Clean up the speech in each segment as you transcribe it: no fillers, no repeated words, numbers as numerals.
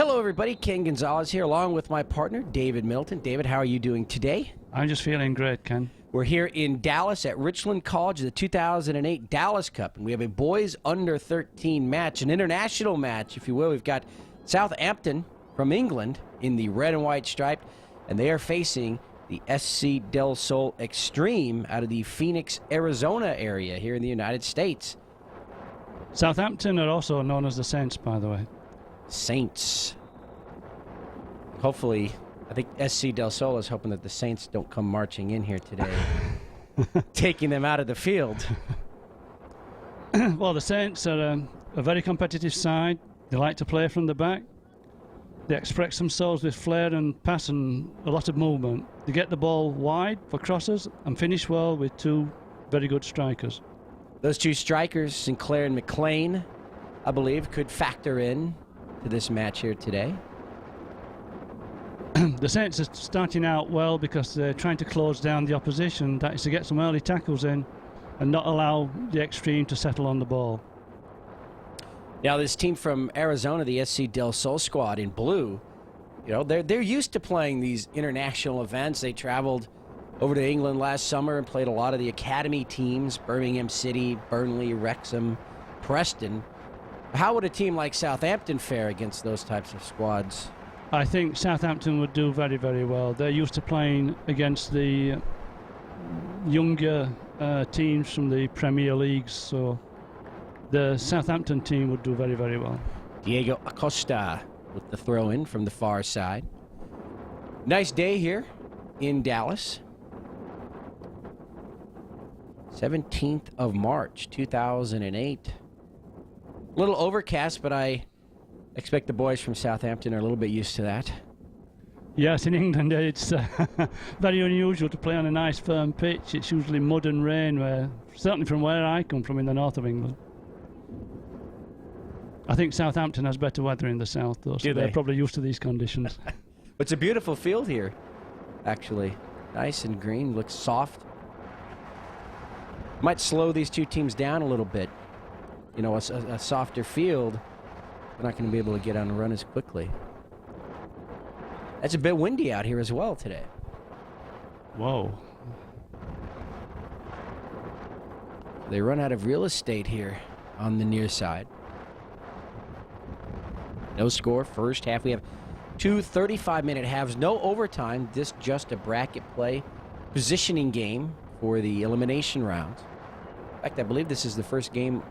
Hello, everybody. Ken Gonzalez here, along with my partner, David Milton. David, how are you doing today? I'm just feeling great, Ken. We're here in Dallas at Richland College, the 2008 Dallas Cup, and we have a boys under 13 match, an international match, if you will. We've got Southampton from England in the red and white stripe, and they are facing the SC Del Sol Xtreme out of the Phoenix, Arizona area here in the United States. Southampton are also known as the Saints, by the way. Saints. Hopefully, I think SC Del Sol is hoping that the Saints don't come marching in here today, taking them out of the field. Well, the Saints are a very competitive side. They like to play from the back. They express themselves with flair and pass and a lot of movement. They get the ball wide for crosses and finish well with two very good strikers. Those two strikers, Sinclair and McLean, I believe, could factor in to this match here today. The Saints are starting out well because they're trying to close down the opposition. That is to get some early tackles in and not allow the Xtreme to settle on the ball. Now, this team from Arizona, the SC Del Sol squad in blue, you know, they're used to playing these international events. They traveled over to England last summer and played a lot of the academy teams, Birmingham City, Burnley, Wrexham, Preston. How would a team like Southampton fare against those types of squads? I think Southampton would do very, very well. They're used to playing against the younger teams from the Premier Leagues, so the Southampton team would do very, very well. Diego Acosta with the throw-in from the far side. Nice day here in Dallas. 17th of March, 2008. A little overcast, but I expect the boys from Southampton are a little bit used to that. Yes, in England it's very unusual to play on a nice firm pitch. It's usually mud and rain, certainly from where I come from in the north of England. I think Southampton has better weather in the south, though, so they're probably used to these conditions. It's a beautiful field here, actually. Nice and green, looks soft. Might slow these two teams down a little bit. You know, a softer field, we're not going to be able to get on the run as quickly. It's a bit windy out here as well today. Whoa. They run out of real estate here on the near side. No score, first half. We have two 35-minute halves, no overtime. This just a bracket play positioning game for the elimination rounds. In fact, I believe this is the first game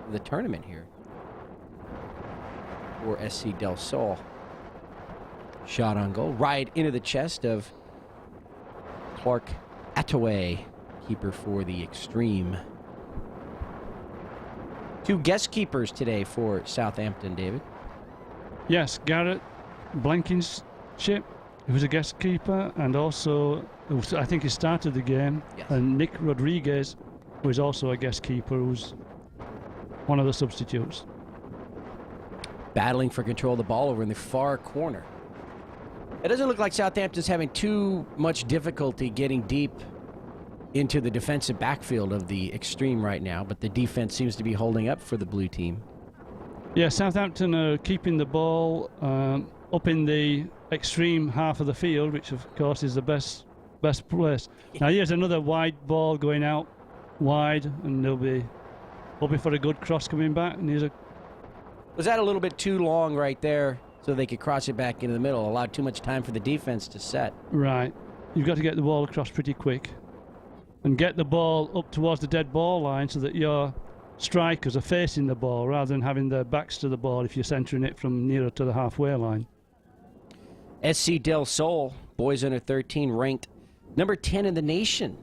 of the tournament here for SC Del Sol. Shot on goal, right into the chest of Clark Attaway, keeper for the Xtreme. Two guest keepers today for Southampton, David. Yes, Garrett Blankenship, who was a guest keeper, and also, I think he started the game, yes. And Nick Rodriguez, who is also a guest keeper, who's one of the substitutes. Battling for control of the ball over in the far corner. It doesn't look like Southampton's having too much difficulty getting deep into the defensive backfield of the Xtreme right now, but the defense seems to be holding up for the blue team. Yeah, Southampton are keeping the ball up in the Xtreme half of the field, which of course is the best place. Now here's another wide ball going out wide, and they'll be hoping for a good cross coming back. And Was that a little bit too long right there so they could cross it back into the middle? Allowed too much time for the defense to set. Right. You've got to get the ball across pretty quick and get the ball up towards the dead ball line so that your strikers are facing the ball rather than having their backs to the ball if you're centering it from nearer to the halfway line. SC Del Sol, boys under 13, ranked number 10 in the nation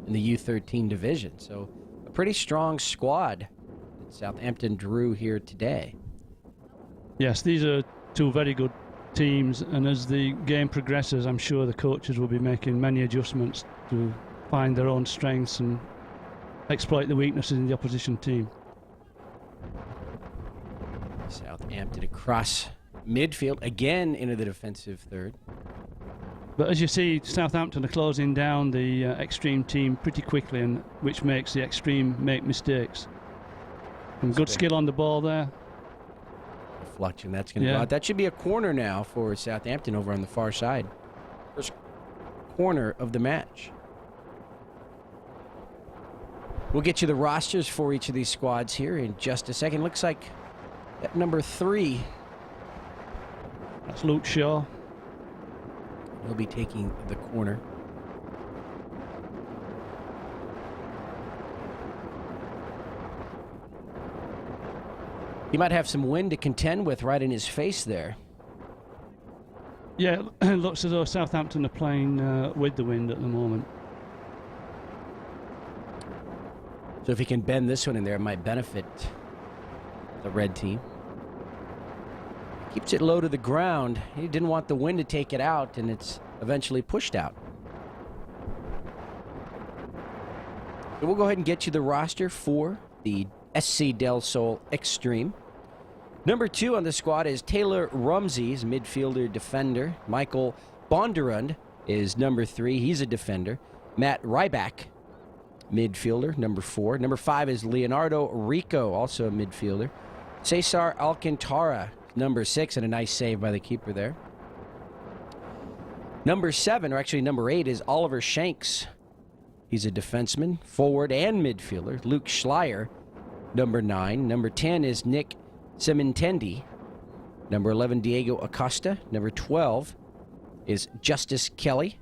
in the U13 division. So a pretty strong squad that Southampton drew here today. Yes, these are two very good teams, and as the game progresses, I'm sure the coaches will be making many adjustments to find their own strengths and exploit the weaknesses in the opposition team. Southampton across midfield, again into the defensive third. But as you see, Southampton are closing down the Xtreme team pretty quickly, and which makes the Xtreme make mistakes. And good skill on the ball there. deflection. That's going to go out. That should be a corner now for Southampton over on the far side. First corner of the match. We'll get you the rosters for each of these squads here in just a second. Looks like at number 3. That's Luke Shaw. He'll be taking the corner. He might have some wind to contend with right in his face there. Yeah, it looks as though Southampton are playing with the wind at the moment. So if he can bend this one in there, it might benefit the red team. Keeps it low to the ground. He didn't want the wind to take it out, and it's eventually pushed out. So we'll go ahead and get you the roster for the SC Del Sol Xtreme. Number 2 on the squad is Taylor Rumsey, he's a midfielder defender. Michael Bondurand is number 3. He's a defender. Matt Ryback, midfielder, number 4. Number 5 is Leonardo Rico, also a midfielder. Cesar Alcantara, number 6, and a nice save by the keeper there. Number 7, or actually number 8, is Oliver Shanks. He's a defenseman, forward, and midfielder. Luke Schleier, number 9. Number 10 is Nick Simintendi. Number 11, Diego Acosta. Number 12 is Justice Kelly.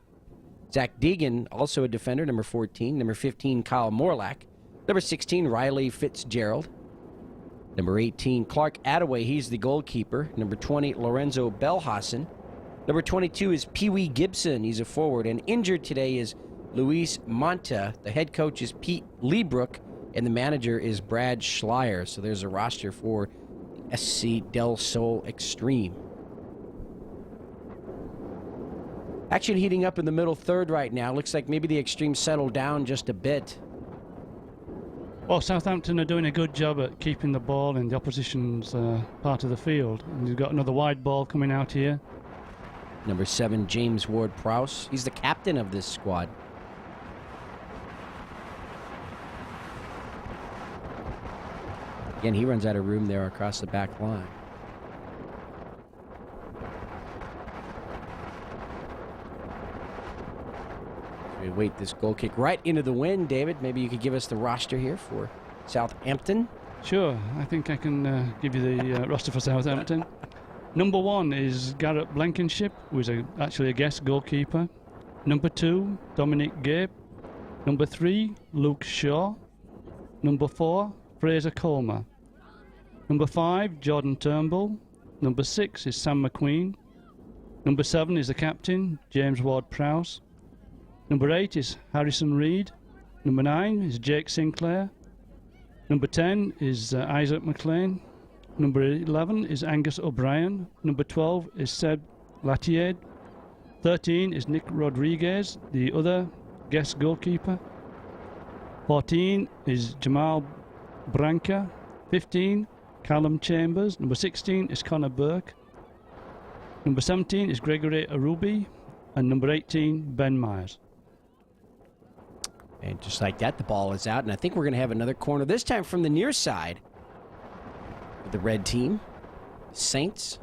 Zach Deegan, also a defender, number 14. Number 15, Kyle Morlack. Number 16, Riley Fitzgerald. Number 18, Clark Attaway. He's the goalkeeper. Number 20, Lorenzo Belhassen. Number 22 is Pee Wee Gibson. He's a forward. And injured today is Luis Monta. The head coach is Pete Leebrook. And the manager is Brad Schleier. So there's a roster for SC Del Sol Xtreme. Action heating up in the middle third right now. Looks like maybe the Xtreme settled down just a bit. Well, Southampton are doing a good job at keeping the ball in the opposition's part of the field. And you've got another wide ball coming out here. Number 7, James Ward-Prowse. He's the captain of this squad. Again, he runs out of room there across the back line. We wait this goal kick right into the wind. David, maybe you could give us the roster here for Southampton. Sure, I think I can give you the roster for Southampton. Number 1 is Garrett Blankenship, who is actually a guest goalkeeper. Number 2, Dominic Gape. Number 3, Luke Shaw. Number 4, Fraser Colmer. Number 5, Jordan Turnbull. Number 6 is Sam McQueen. Number 7 is the captain, James Ward-Prowse. Number 8 is Harrison Reed. Number 9 is Jake Sinclair. Number 10 is Isaac McLean. Number 11 is Angus O'Brien. Number 12 is Seb Latier. 13 is Nick Rodriguez, the other guest goalkeeper. 14 is Jamal Branca. 15, Callum Chambers. Number 16 is Connor Burke. Number 17 is Gregory Arubi. And number 18, Ben Myers. And just like that, the ball is out. And I think we're going to have another corner, this time from the near side. With the red team. Saints.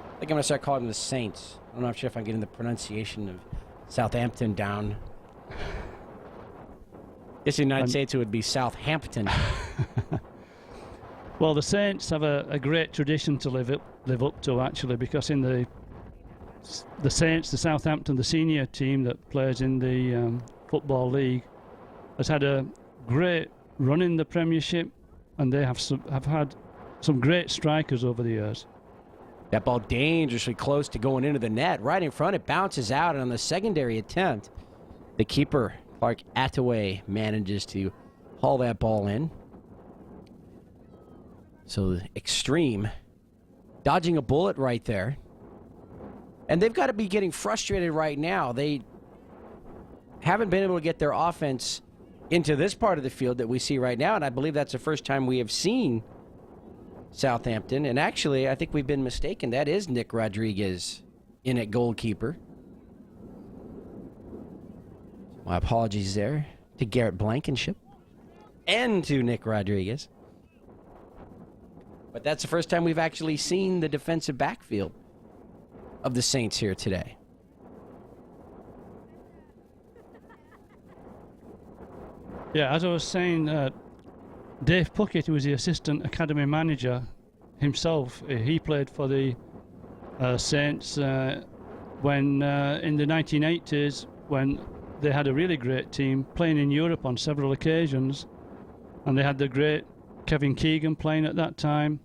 I think I'm going to start calling them the Saints. I'm not sure if I'm getting the pronunciation of Southampton down. Guess in the United States it would be Southampton. Well, the Saints have a great tradition to live up to, actually, because in the Saints, the Southampton, the senior team that plays in the Football League, has had a great run in the Premiership, and they have had some great strikers over the years. That ball dangerously close to going into the net. Right in front, it bounces out, and on the secondary attempt, the keeper, Clark Attaway, manages to haul that ball in. So the Xtreme dodging a bullet right there. And they've got to be getting frustrated right now. They haven't been able to get their offense into this part of the field that we see right now, and I believe that's the first time we have seen Southampton. And actually, I think we've been mistaken. That is Nick Rodriguez in at goalkeeper. My apologies there to Garrett Blankenship and to Nick Rodriguez. But that's the first time we've actually seen the defensive backfield of the Saints here today. Yeah, as I was saying, Dave Puckett, who was the assistant academy manager himself, he played for the Saints when in the 1980s, when they had a really great team playing in Europe on several occasions, and they had the great Kevin Keegan playing at that time,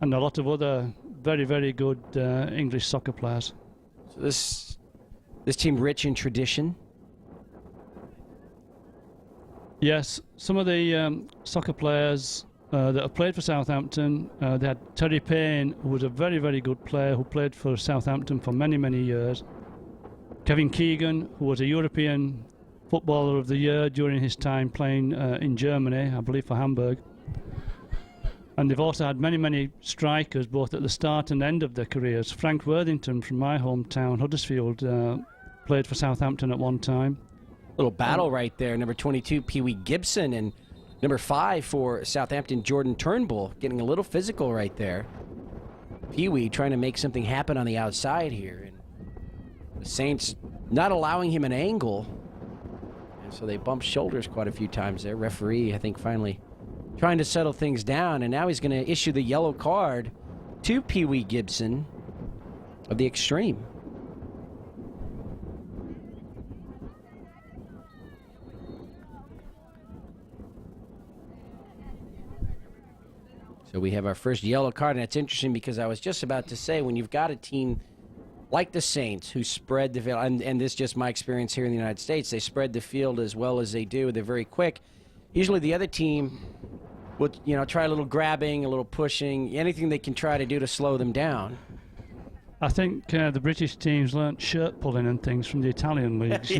and a lot of other very, very good English soccer players. So this team rich in tradition. Yes, some of the soccer players that have played for Southampton, they had Terry Payne, who was a very, very good player who played for Southampton for many, many years. Kevin Keegan, who was a European Footballer of the Year during his time playing in Germany, I believe for Hamburg. And they've also had many, many strikers, both at the start and end of their careers. Frank Worthington from my hometown, Huddersfield, played for Southampton at one time. Little battle right there. Number 22, Pee Wee Gibson, and number 5 for Southampton, Jordan Turnbull, getting a little physical right there. Pee Wee trying to make something happen on the outside here, and the Saints not allowing him an angle, and so they bumped shoulders quite a few times there. Referee, I think, finally trying to settle things down, and now he's going to issue the yellow card to Pee Wee Gibson of the Xtreme. So we have our first yellow card, and it's interesting because I was just about to say, when you've got a team like the Saints who spread the field, and this is just my experience here in the United States, they spread the field as well as they do. They're very quick. Usually the other team would, try a little grabbing, a little pushing, anything they can try to do to slow them down. I think the British teams learnt shirt pulling and things from the Italian leagues,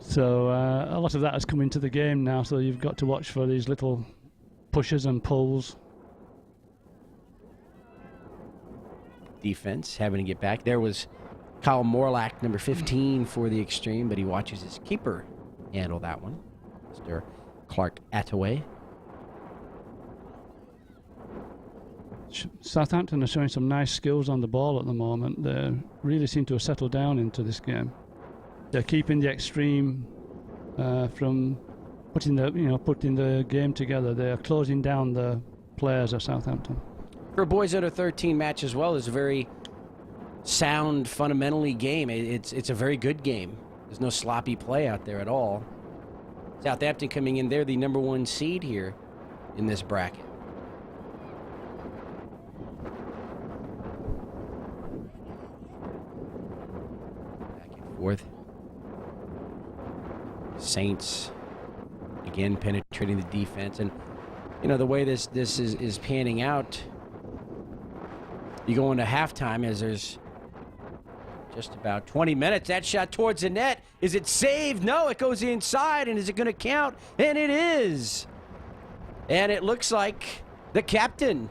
So a lot of that has come into the game now, so you've got to watch for these little pushes and pulls. Defense having to get back. There was Kyle Morlack, number 15 for the Xtreme, but he watches his keeper handle that one, Mr. Clark Attaway. Southampton are showing some nice skills on the ball at the moment. They really seem to have settled down into this game. They're keeping the Xtreme from putting the game together. They are closing down the players of Southampton. For a boys under 13 match as well, is a very sound, fundamentally game. It's a very good game. There's no sloppy play out there at all. Southampton coming in, they're the number 1 seed here in this bracket. Back and forth. Saints again penetrating the defense, and the way this is panning out, you go into halftime as there's just about 20 minutes. That shot towards the net. Is it saved? No, it goes inside. And is it going to count? And it is. And it looks like the captain.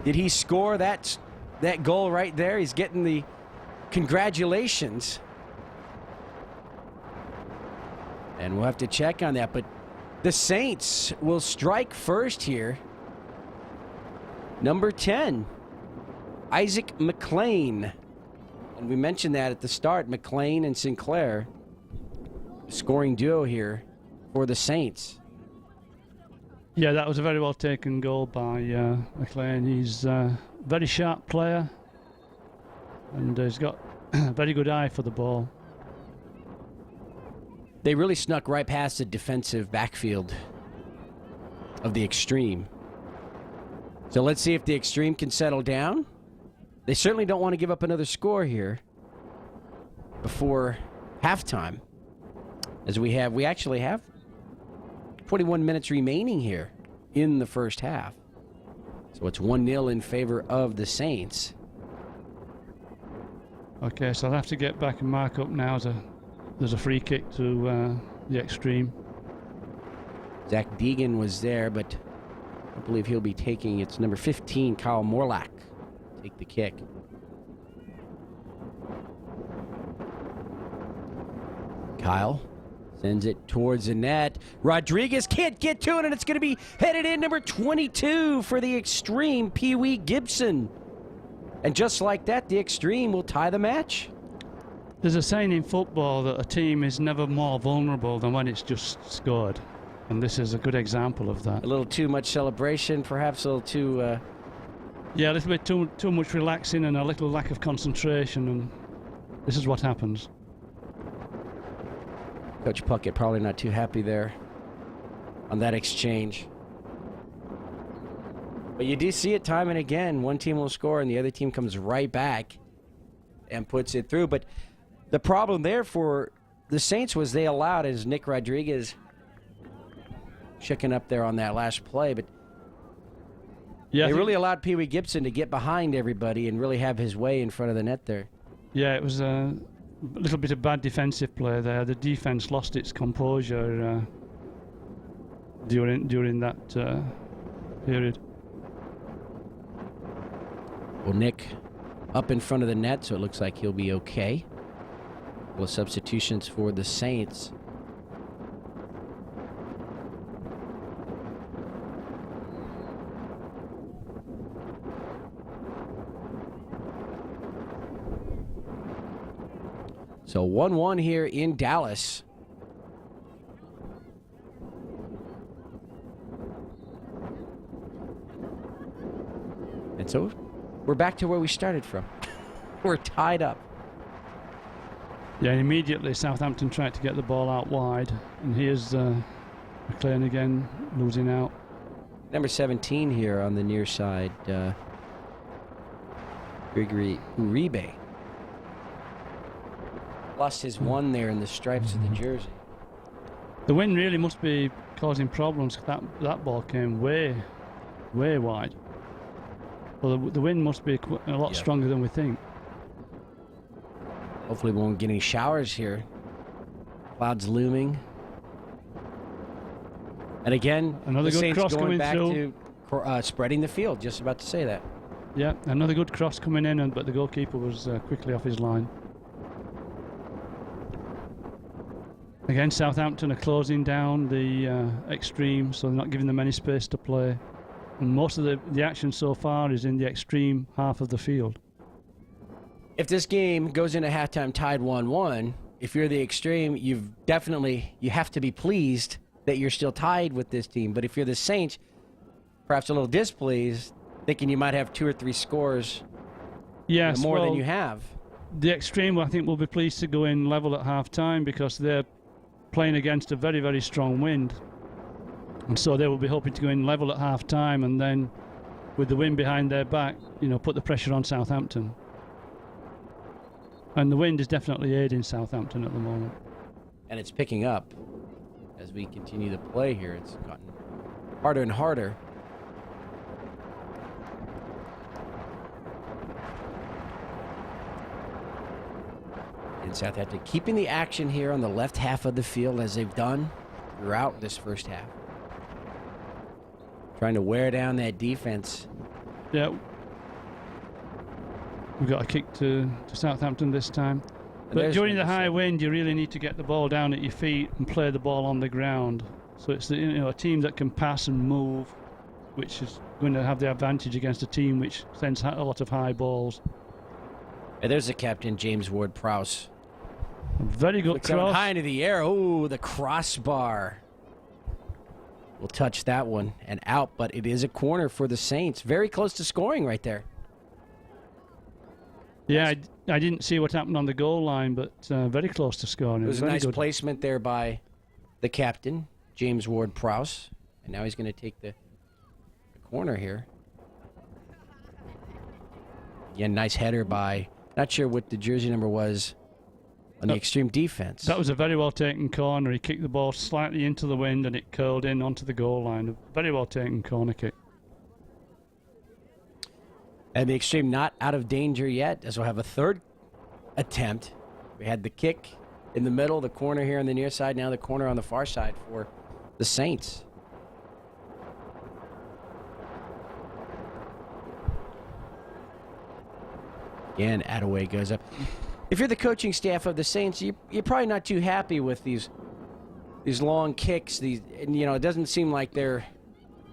Did he score that goal right there? He's getting the congratulations. And we'll have to check on that. But the Saints will strike first here. Number 10, Isaac McLean. And we mentioned that at the start, McLean and Sinclair. Scoring duo here for the Saints. Yeah, that was a very well taken goal by McLean. He's a very sharp player, and he's got a very good eye for the ball. They really snuck right past the defensive backfield of the Xtreme. So let's see if the Xtreme can settle down. They certainly don't want to give up another score here before halftime, as we actually have 21 minutes remaining here in the first half. So it's 1-0 in favor of the Saints. Okay, so I'll have to get back and mark up now. There's a free kick to the Xtreme. Zach Deegan was there, but I believe he'll be taking, it's number 15, Kyle Morlack, take the kick. Kyle Sends it towards the net. Rodriguez can't get to it, and it's going to be headed in, number 22 for the Xtreme, Pee Wee Gibson. And just like that, the Xtreme will tie the match. There's a saying in football that a team is never more vulnerable than when it's just scored. And this is a good example of that. A little too much celebration, perhaps a little too... Yeah, a little bit too much relaxing and a little lack of concentration, and this is what happens. Coach Puckett probably not too happy there on that exchange. But you do see it time and again. One team will score and the other team comes right back and puts it through. But the problem there for the Saints was they allowed, as Nick Rodriguez checking up there on that last play, but yeah, they really allowed Pee Wee Gibson to get behind everybody and really have his way in front of the net there. Yeah, it was a little bit of bad defensive play there. The defense lost its composure during that period. Well, Nick up in front of the net, so it looks like he'll be okay. Well, substitutions for the Saints. So 1-1 here in Dallas. And so we're back to where we started from. We're tied up. Yeah, immediately Southampton tried to get the ball out wide, and here's McLean again losing out. Number 17 here on the near side, Gregory Uribe. Lost his one there in the stripes of the jersey. The wind really must be causing problems. That ball came way wide. Well, the wind must be a lot stronger than we think. Hopefully we won't get any showers here. Clouds looming. And again, another the good Saints cross going coming back through. To spreading the field. Just about to say that. Yeah, another good cross coming in, but the goalkeeper was quickly off his line. Again, Southampton are closing down the Xtreme, so they're not giving them any space to play. And most of the action so far is in the Xtreme half of the field. If this game goes into halftime tied 1-1, if you're the Xtreme, you have to be pleased that you're still tied with this team. But if you're the Saints, perhaps a little displeased, thinking you might have 2 or 3 scores more than you have. The Xtreme, I think, will be pleased to go in level at half-time because they're playing against a very, very strong wind. And so they will be hoping to go in level at half-time and then, with the wind behind their back, put the pressure on Southampton. And the wind is definitely aiding Southampton at the moment. And it's picking up as we continue to play here. It's gotten harder and harder. In Southampton, keeping the action here on the left half of the field as they've done throughout this first half. Trying to wear down that defense. Yeah. We've got a kick to Southampton this time. But during the high wind, you really need to get the ball down at your feet and play the ball on the ground. So it's a team that can pass and move, which is going to have the advantage against a team which sends a lot of high balls. And there's the captain, James Ward-Prowse. Very good cross. High into the air. Oh, the crossbar. We'll touch that one and out, but it is a corner for the Saints. Very close to scoring right there. Yeah, I didn't see what happened on the goal line, but very close to scoring. It was a nice placement there by the captain, James Ward-Prowse. And now he's going to take the corner here. Again, nice header by, not sure what the jersey number was on the Xtreme defense. That was a very well taken corner. He kicked the ball slightly into the wind and it curled in onto the goal line. A very well taken corner kick. And the Xtreme not out of danger yet, as we'll have a third attempt. We had the kick in the middle, the corner here on the near side, now the corner on the far side for the Saints. Again, Attaway goes up. If you're the coaching staff of the Saints, you're probably not too happy with these these long kicks. And, it doesn't seem like they're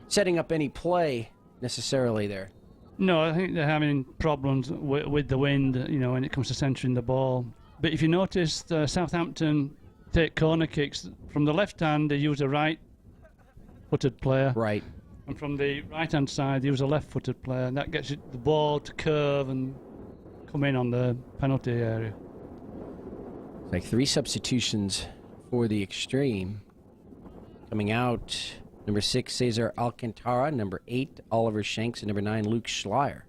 setting up any play necessarily there. No, I think they're having problems with the wind, when it comes to centering the ball. But if you notice, Southampton take corner kicks. From the left hand, they use a right-footed player. Right. And from the right-hand side, they use a left-footed player. And that gets the ball to curve and come in on the penalty area. Like 3 substitutions for the Xtreme. Coming out, number 6, Cesar Alcantara. Number 8, Oliver Shanks. And number 9, Luke Schleier.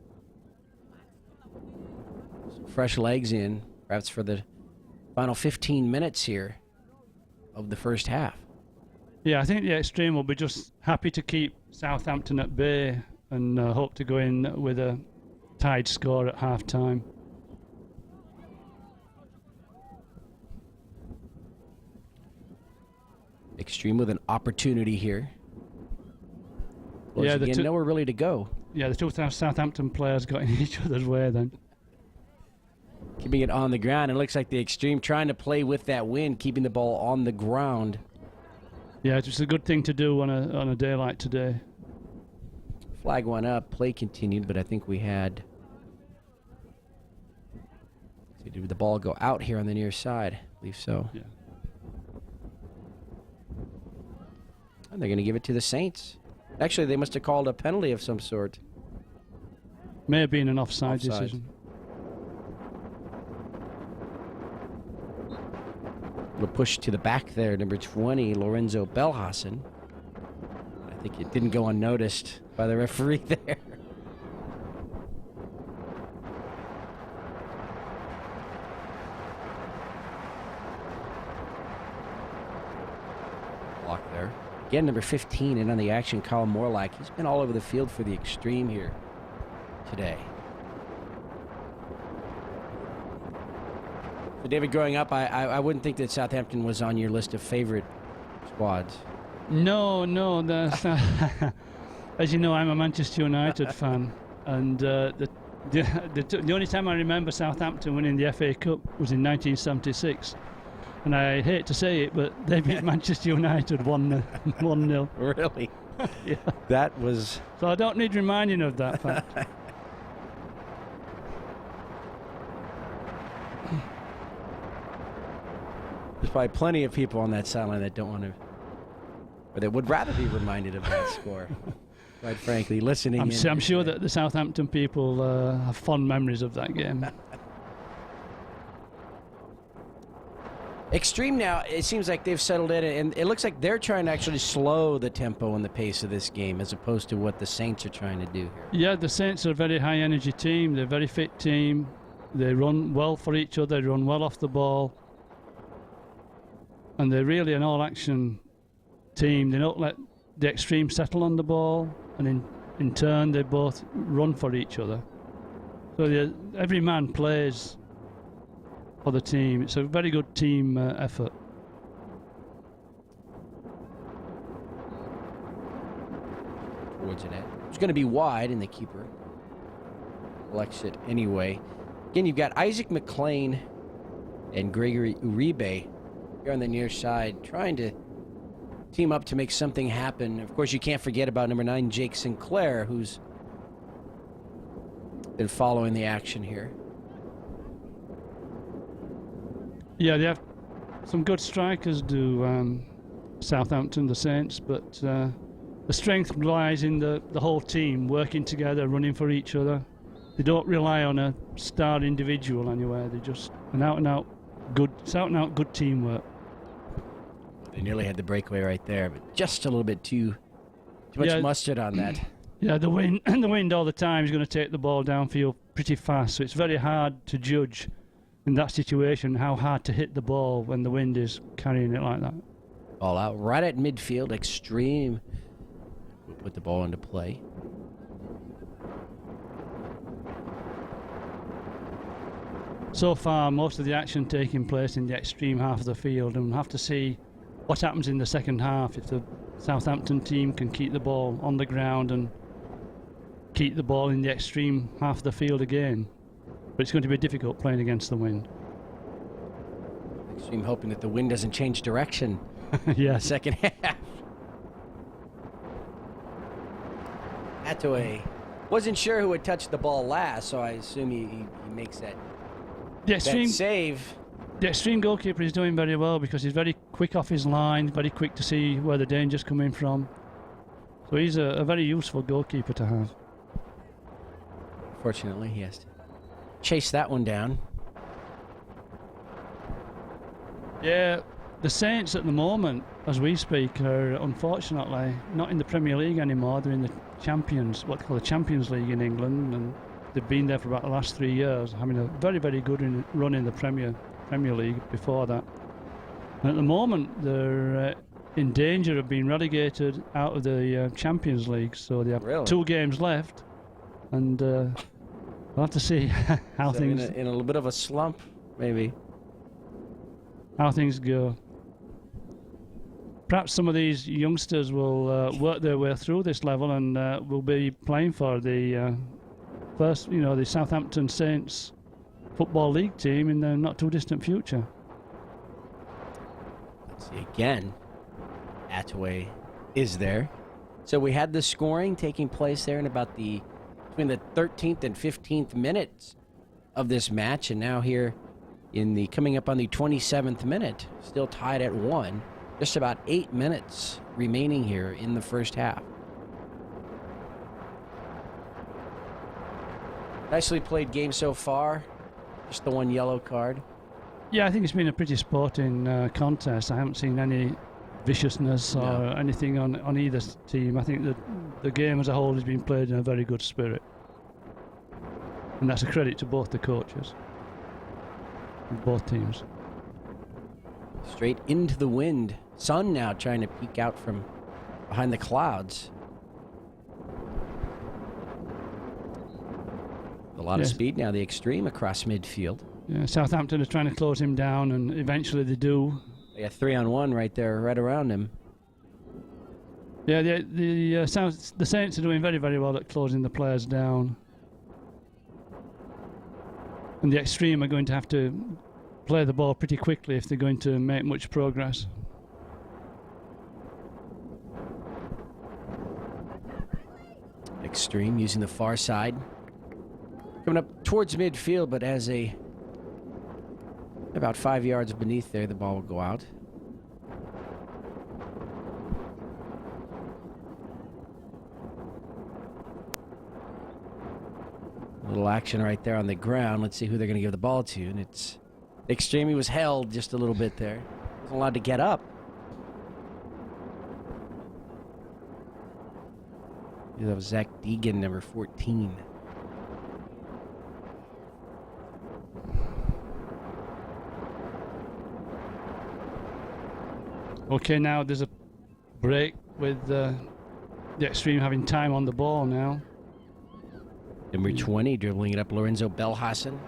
Some fresh legs in, perhaps for the final 15 minutes here of the first half. Yeah, I think the Xtreme will be just happy to keep Southampton at bay and hope to go in with a tied score at half-time. Xtreme with an opportunity here. Yeah, nowhere really to go. Yeah, the 2 Southampton players got in each other's way then. Keeping it on the ground. It looks like the Xtreme trying to play with that wind, keeping the ball on the ground. Yeah, it's just a good thing to do on a day like today. Flag went up, play continued, but I think we had... Did the ball go out here on the near side? I believe so. Yeah. And they're going to give it to the Saints. Actually, they must have called a penalty of some sort. May have been an offside decision. A push to the back there, number 20, Lorenzo Belhassen. I think it didn't go unnoticed by the referee there. Block there. Again, number 15 in on the action, Colin Morlack. He's been all over the field for the Xtreme here today. So, David, growing up, I wouldn't think that Southampton was on your list of favorite squads. No. As you know, I'm a Manchester United fan, and the only time I remember Southampton winning the FA Cup was in 1976. And I hate to say it, but they beat Manchester United 1-0. Really? Yeah. That was... So I don't need reminding of that fact. There's probably plenty of people on that sideline that don't want to... Or that would rather be reminded of that score. Quite frankly, listening I'm sure that the Southampton people have fond memories of that game. Xtreme now, it seems like they've settled in, and it looks like they're trying to actually slow the tempo and the pace of this game as opposed to what the Saints are trying to do here. Yeah, the Saints are a very high-energy team. They're a very fit team. They run well for each other. They run well off the ball. And they're really an all-action team. They don't let the Xtreme settle on the ball, and in turn, they both run for each other. So every man plays for the team. It's a very good team effort. Towards it. It's going to be wide, and the keeper collects it anyway. Again, you've got Isaac McLean and Gregory Uribe here on the near side, trying to team up to make something happen. Of course, you can't forget about number 9, Jake Sinclair, who's been following the action here. Yeah, they have some good strikers, do Southampton, the Saints, but the strength lies in the whole team working together, running for each other. They don't rely on a star individual anywhere. They're just an out-and-out good teamwork. They nearly had the breakaway right there, but just a little bit too much mustard on that. Yeah, the wind all the time is going to take the ball downfield pretty fast, so it's very hard to judge in that situation how hard to hit the ball when the wind is carrying it like that. All out right at midfield. Xtreme will put the ball into play. So far, most of the action taking place in the Xtreme half of the field, and we'll have to see what happens in the second half if the Southampton team can keep the ball on the ground and keep the ball in the Xtreme half of the field again. But it's going to be difficult playing against the wind. Xtreme hoping that the wind doesn't change direction Yes. Second half. Attaway wasn't sure who had touched the ball last, so I assume he makes that save. The Xtreme goalkeeper is doing very well because he's very quick off his line, very quick to see where the danger's coming from. So he's a very useful goalkeeper to have. Fortunately, he has to chase that one down. Yeah, the Saints at the moment, as we speak, are unfortunately not in the Premier League anymore. They're in the what they call the Champions League in England, and they've been there for about the last 3 years, having a very, very good run in the Premier League before that. And at the moment, they're in danger of being relegated out of the Champions League. So they have 2 games left, and we'll have to see how things in a little bit of a slump, maybe. How things go. Perhaps some of these youngsters will work their way through this level and will be playing for the first, the Southampton Saints Football League team in the not too distant future. Let's see again. Attaway is there. So we had the scoring taking place there in about between the 13th and 15th minutes of this match, and now here coming up on the 27th minute, still tied at 1. Just about 8 minutes remaining here in the first half. Nicely played game so far. Just the 1 yellow card. Yeah, I think it's been a pretty sporting contest. I haven't seen any viciousness or anything on either team. I think that the game as a whole has been played in a very good spirit. And that's a credit to both the coaches. Both teams. Straight into the wind. Sun now trying to peek out from behind the clouds. A lot of speed now, the Xtreme across midfield. Yeah, Southampton are trying to close him down, and eventually they do. They got 3-on-1 right there, right around him. Yeah, the Saints are doing very, very well at closing the players down. And the Xtreme are going to have to play the ball pretty quickly if they're going to make much progress. Xtreme using the far side. Coming up towards midfield, but as about 5 yards beneath there, the ball will go out. A little action right there on the ground. Let's see who they're going to give the ball to. And it's Xtreme. He was held just a little bit there. Wasn't allowed to get up. That was Zach Deegan, number 14. Okay, now there's a break with the Xtreme having time on the ball now. Number 20 dribbling it up, Lorenzo Belhassen.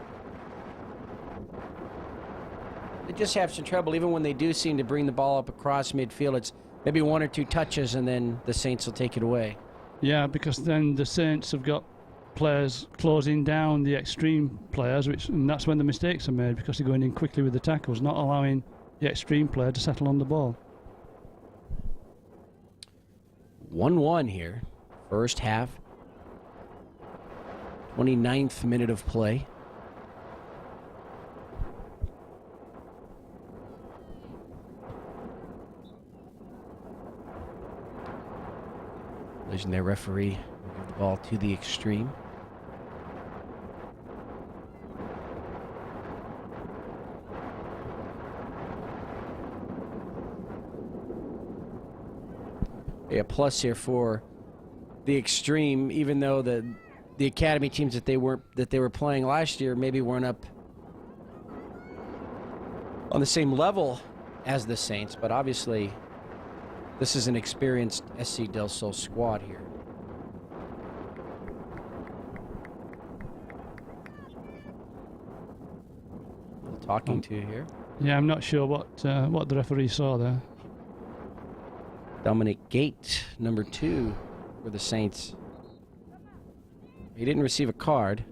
They just have some trouble, even when they do seem to bring the ball up across midfield. It's maybe 1 or 2 touches, and then the Saints will take it away. Yeah, because then the Saints have got players closing down the Xtreme players, and that's when the mistakes are made, because they're going in quickly with the tackles, not allowing the Xtreme player to settle on the ball. 1-1 here, first half. 29th minute of play. Legendary referee will give the ball to the Xtreme. A plus here for the Xtreme, even though the academy teams that they were playing last year maybe weren't up on the same level as the Saints, but obviously this is an experienced SC Del Sol squad here. Talking to here. Yeah, I'm not sure what the referee saw there. Dominic Gate, number 2 for the Saints. He didn't receive a card.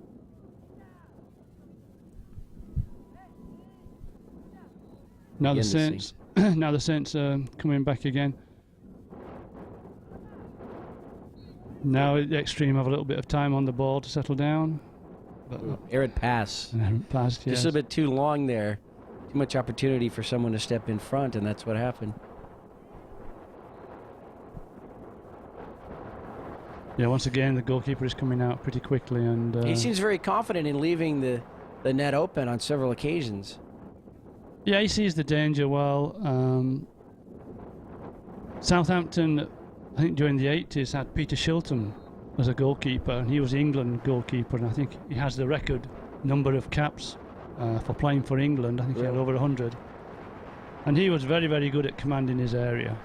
Now the Saints Now the Saints are coming back again. Now the Xtreme have a little bit of time on the ball to settle down. But Errant pass. passed, yes. Just a bit too long there. Too much opportunity for someone to step in front, and that's what happened. Yeah, once again, the goalkeeper is coming out pretty quickly, and He seems very confident in leaving the net open on several occasions. yeah, he sees the danger well. Southampton, I think during the 80s, had Peter Shilton as a goalkeeper, and he was the England goalkeeper, and I think he has the record number of caps for playing for England. I think he had over 100. And he was very, very good at commanding his area.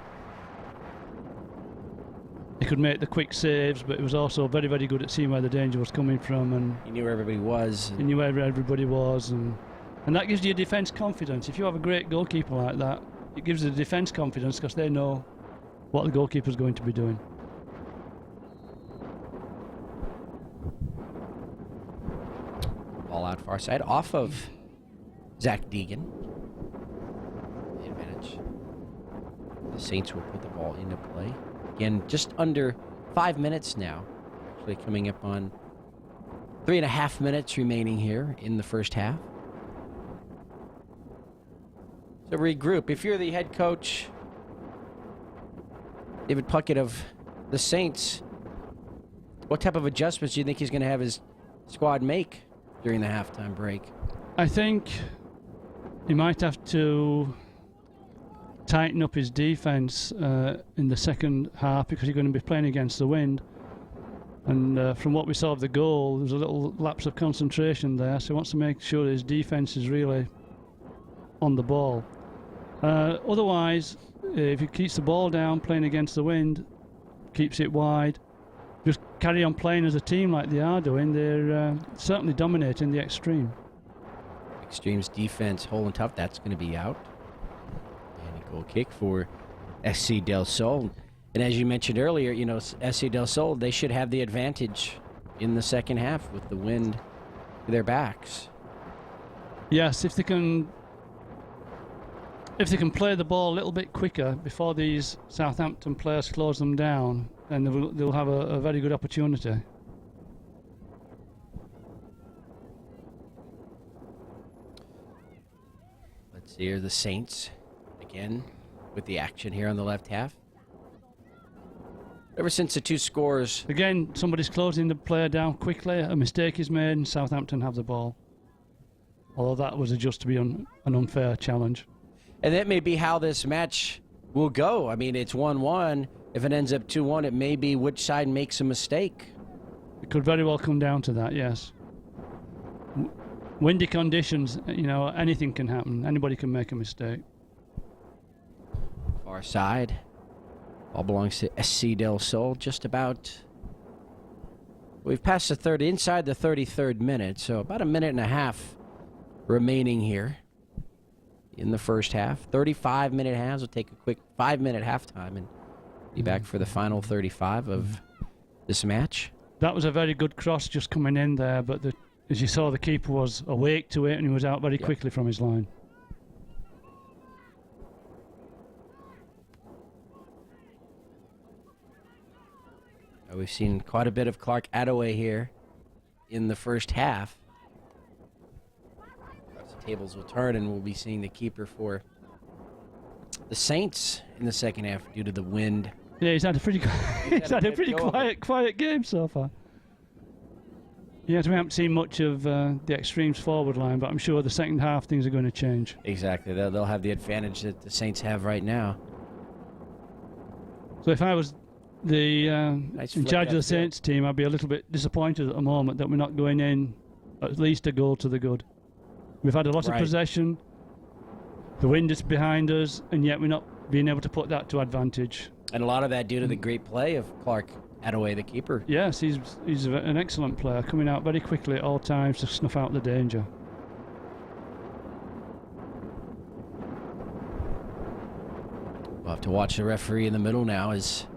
He could make the quick saves, but he was also very, very good at seeing where the danger was coming from, and He knew where everybody was. he knew where everybody was, and that gives you defence confidence. If you have a great goalkeeper like that, it gives the defence confidence because they know what the goalkeeper's going to be doing. Ball out far side, off of Zach Deegan. The advantage. The Saints will put the ball into play. Again, just under 5 minutes now. Actually coming up on 3.5 minutes remaining here in the first half. So regroup. If you're the head coach, David Puckett of the Saints, what type of adjustments do you think he's going to have his squad make during the halftime break? I think he might have to tighten up his defence in the second half because you're going to be playing against the wind. And from what we saw of the goal, there was a little lapse of concentration there, so he wants to make sure his defence is really on the ball. Otherwise, if he keeps the ball down, playing against the wind, keeps it wide, just carry on playing as a team like they are doing, they're certainly dominating the Xtreme. Xtreme's defense holding tough. That's going to be out. And a goal kick for SC Del Sol. And as you mentioned earlier, you know, SC Del Sol, they should have the advantage in the second half with the wind to their backs. Yes, if they can play the ball a little bit quicker before these Southampton players close them down, then they'll have a very good opportunity. Let's see here, the Saints again with the action here on the left half. Ever since the two scores. Again, somebody's closing the player down quickly, a mistake is made, and Southampton have the ball. Although that was adjudged to be an unfair challenge. And that may be how this match will go. I mean, it's 1-1. If it ends up 2-1, it may be which side makes a mistake. It could very well come down to that, yes. Windy conditions, you know, anything can happen. Anybody can make a mistake. Far side. Ball belongs to SC Del Sol. Just about. We've passed the third, inside the 33rd minute, so about a minute and a half remaining here in the first half. 35-minute halves. We'll take a quick 5-minute halftime and be back for the final 35 of this match. That was a very good cross just coming in there, but as you saw, the keeper was awake to it and he was out very quickly from his line. We've seen quite a bit of Clark Attaway here in the first half. Perhaps the tables will turn and we'll be seeing the keeper for the Saints in the second half due to the wind. Yeah, he's had a pretty quiet game so far. Yes, we haven't seen much of the Xtreme's forward line, but I'm sure the second half things are going to change. Exactly. They'll have the advantage that the Saints have right now. So if I was in charge of the Saints team, I'd be a little bit disappointed at the moment that we're not going in at least a goal to the good. We've had a lot of possession, the wind is behind us, and yet we're not being able to put that to advantage. And a lot of that due to the great play of Clark Attaway, the keeper. Yes, he's an excellent player, coming out very quickly at all times to snuff out the danger. We'll have to watch the referee in the middle now as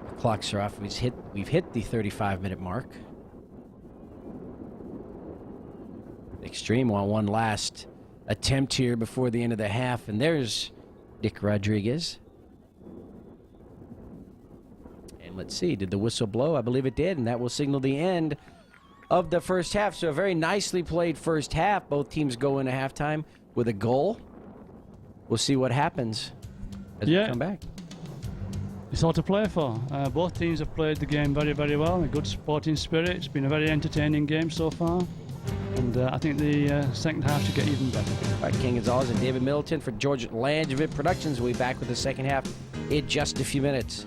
the clocks are off. We've hit the 35-minute mark. Xtreme want one last attempt here before the end of the half, and there's Dick Rodriguez. And let's see, did the whistle blow? I believe it did, and that will signal the end of the first half. So a very nicely played first half. Both teams go into halftime with a goal. We'll see what happens as we come back. It's all to play for. Both teams have played the game very, very well. A good sporting spirit. It's been a very entertaining game so far. And I think the second half should get even better. All right, Ken Gonzalez and David Middleton for George Langevin Productions. We'll be back with the second half in just a few minutes.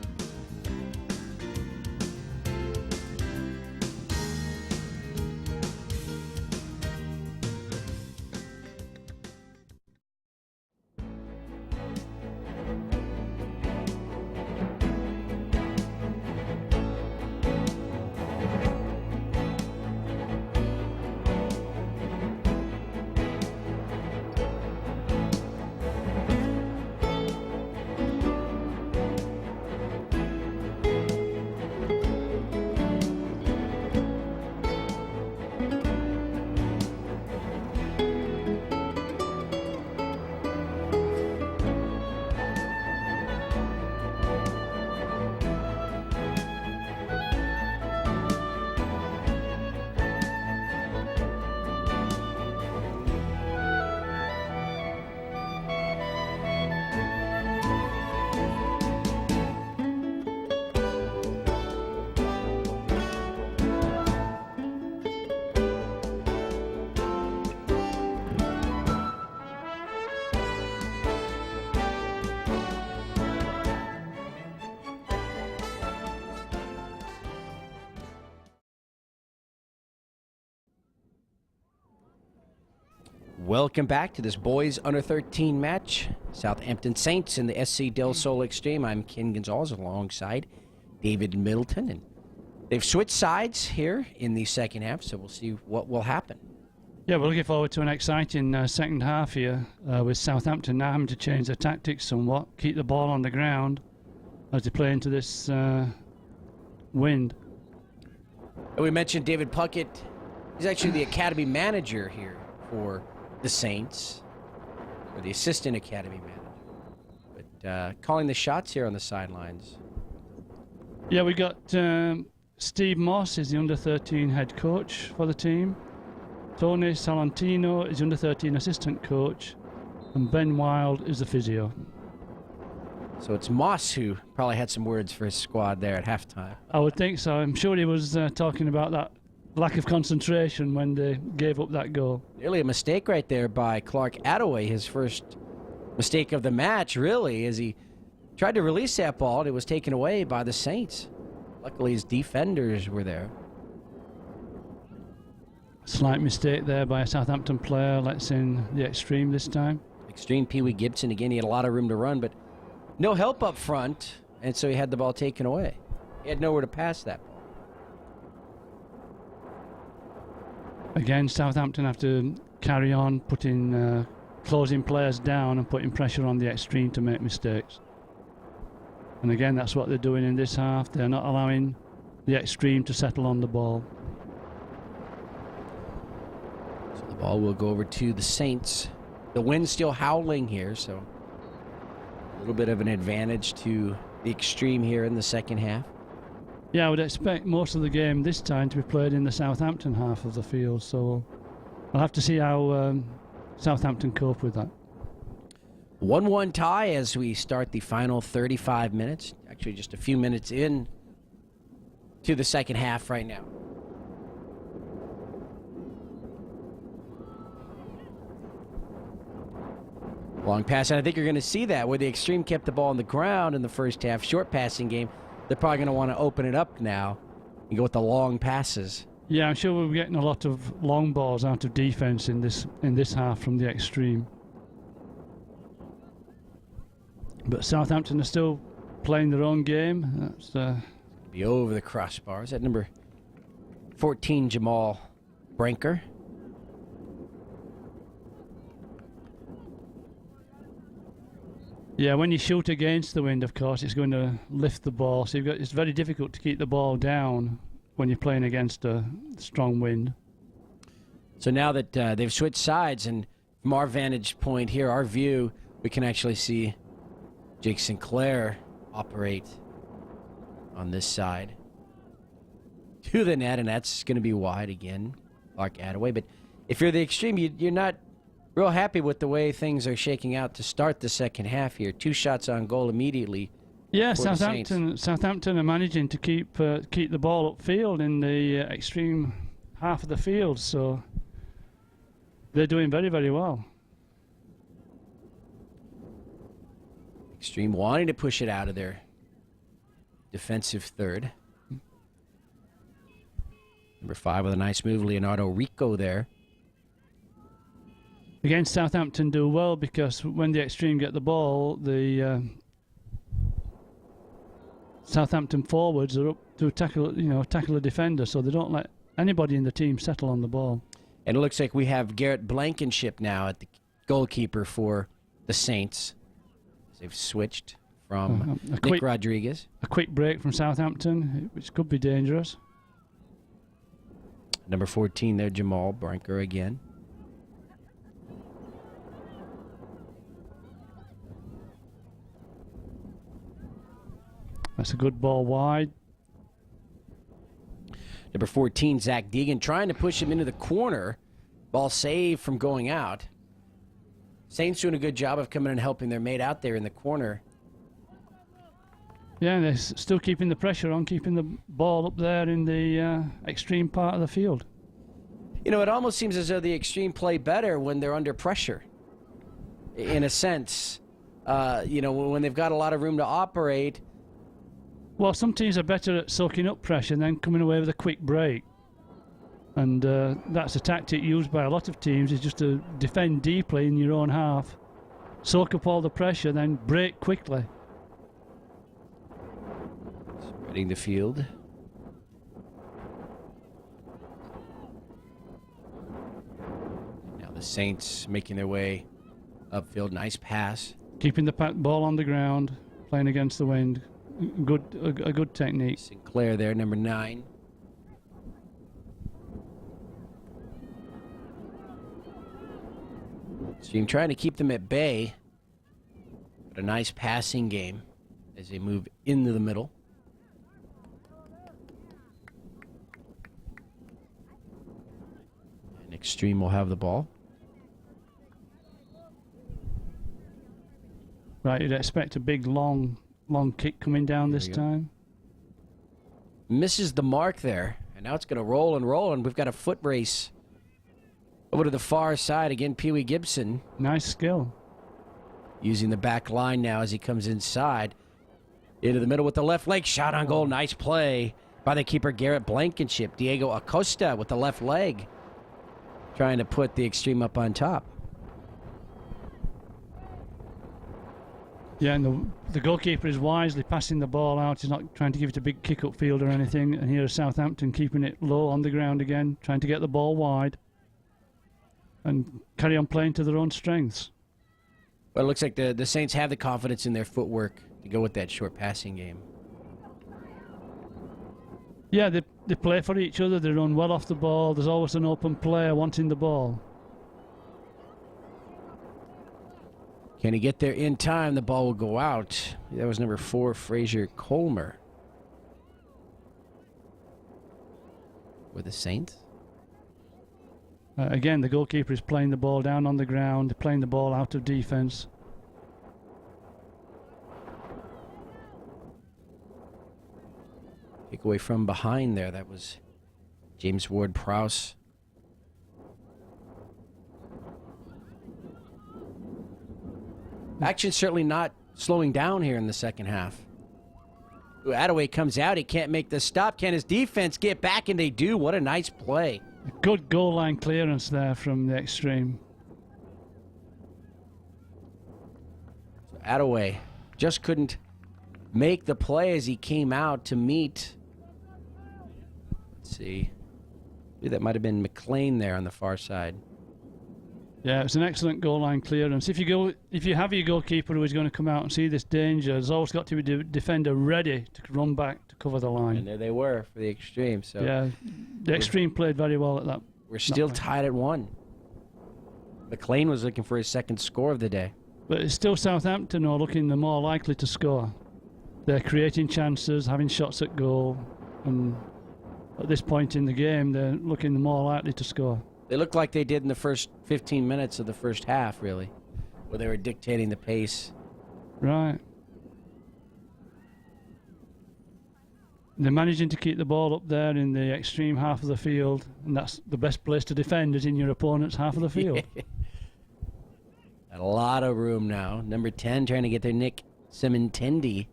Welcome back to this boys under 13 match. Southampton Saints and the SC Del Sol Xtreme. I'm Ken Gonzalez alongside David Middleton. And they've switched sides here in the second half, so we'll see what will happen. Yeah, we're looking forward to an exciting second half here with Southampton now having to change their tactics somewhat, keep the ball on the ground as they play into this wind. And we mentioned David Puckett. He's actually the academy manager here for the Saints, or the assistant academy manager. But calling the shots here on the sidelines. Yeah, we got Steve Moss is the under-13 head coach for the team. Tony Salantino is the under-13 assistant coach. And Ben Wild is the physio. So it's Moss who probably had some words for his squad there at halftime. I would think so. I'm sure he was talking about that lack of concentration when they gave up that goal. Nearly a mistake right there by Clark Attaway, his first mistake of the match, really, as he tried to release that ball and it was taken away by the Saints. Luckily, his defenders were there. Slight mistake there by a Southampton player. Let's in the Xtreme this time. Xtreme Pee Wee Gibson, again, he had a lot of room to run, but no help up front, and so he had the ball taken away. He had nowhere to pass that ball. Again, Southampton have to carry on putting closing players down and putting pressure on the Xtreme to make mistakes. And again, that's what they're doing in this half. They're not allowing the Xtreme to settle on the ball. So the ball will go over to the Saints. The wind's still howling here, so a little bit of an advantage to the Xtreme here in the second half. Yeah, I would expect most of the game this time to be played in the Southampton half of the field, so I'll have to see how Southampton cope with that. 1-1 tie as we start the final 35 minutes. Actually, just a few minutes in to the second half right now. Long pass, and I think you're going to see that where the Xtreme kept the ball on the ground in the first half, short passing game. They're probably going to want to open it up now and go with the long passes. Yeah, I'm sure we'll be getting a lot of long balls out of defense in this half from the Xtreme. But Southampton are still playing their own game. That's be over the crossbars at number 14, Jamal Branker. Yeah, when you shoot against the wind, of course, it's going to lift the ball. So it's very difficult to keep the ball down when you're playing against a strong wind. So now that they've switched sides, and from our vantage point here, our view, we can actually see Jake Sinclair operate on this side to the net, and that's going to be wide again. Clark Attaway. But if you're the Extreme, you're not real happy with the way things are shaking out to start the second half here. 2 shots on goal immediately. Yeah, Southampton are managing to keep the ball upfield in the extreme half of the field, so they're doing very, very well. Extreme wanting to push it out of their defensive third. Number 5 with a nice move, Leonardo Rico there. Again, Southampton do well because when the Extreme get the ball, the Southampton forwards are up to tackle a defender, so they don't let anybody in the team settle on the ball. And it looks like we have Garrett Blankenship now at the goalkeeper for the Saints. They've switched from Nick Rodriguez. A quick break from Southampton, which could be dangerous. Number 14 there, Jamal Brinker again. That's a good ball wide. Number 14, Zach Deegan, trying to push him into the corner. Ball saved from going out. Saints doing a good job of coming and helping their mate out there in the corner. Yeah, they're still keeping the pressure on, keeping the ball up there in the extreme part of the field. You know, it almost seems as though the Extreme play better when they're under pressure. In a sense, when they've got a lot of room to operate. Well, some teams are better at soaking up pressure and then coming away with a quick break. And that's a tactic used by a lot of teams, is just to defend deeply in your own half, soak up all the pressure, then break quickly. Spreading the field. Now the Saints making their way upfield. Nice pass. Keeping the ball on the ground, playing against the wind. A good technique. Sinclair there, number 9. Extreme trying to keep them at bay. But a nice passing game as they move into the middle. And Extreme will have the ball. Right, you'd expect a big long kick coming down this time. Misses the mark there. And now it's going to roll and roll, and we've got a foot race over to the far side. Again, Pee Wee Gibson. Nice skill. Using the back line now as he comes inside. Into the middle with the left leg. Shot on goal. Nice play by the keeper, Garrett Blankenship. Diego Acosta with the left leg. Trying to put the Extreme up on top. Yeah, and the goalkeeper is wisely passing the ball out. He's not trying to give it a big kick up field or anything. And here is Southampton keeping it low on the ground again, trying to get the ball wide and carry on playing to their own strengths. Well, it looks like the Saints have the confidence in their footwork to go with that short passing game. Yeah, they play for each other. They run well off the ball. There's always an open player wanting the ball. Can he get there in time? The ball will go out. That was number 4, Fraser Colmer. With the Saints. Again, the goalkeeper is playing the ball down on the ground, playing the ball out of defense. Take away from behind there. That was James Ward-Prowse. Action certainly not slowing down here in the second half. Attaway comes out. He can't make the stop. Can his defense get back? And they do. What a nice play. Good goal line clearance there from the Extreme. So Attaway just couldn't make the play as he came out to meet. Let's see. That might have been McLean there on the far side. Yeah, it's an excellent goal line clearance. If you have your goalkeeper who is going to come out and see this danger, there's always got to be a defender ready to run back to cover the line. And there they were for the Extreme. So yeah, the Extreme played very well at that. We're still tied at 1. McLean was looking for his second score of the day. But it's still Southampton are looking the more likely to score. They're creating chances, having shots at goal, and at this point in the game, they're looking the more likely to score. They look like they did in the first 15 minutes of the first half, really, where they were dictating the pace. Right. They're managing to keep the ball up there in the extreme half of the field, and that's the best place to defend, is in your opponent's half of the field. A lot of room now. Number 10 trying to get their Nick Sementendi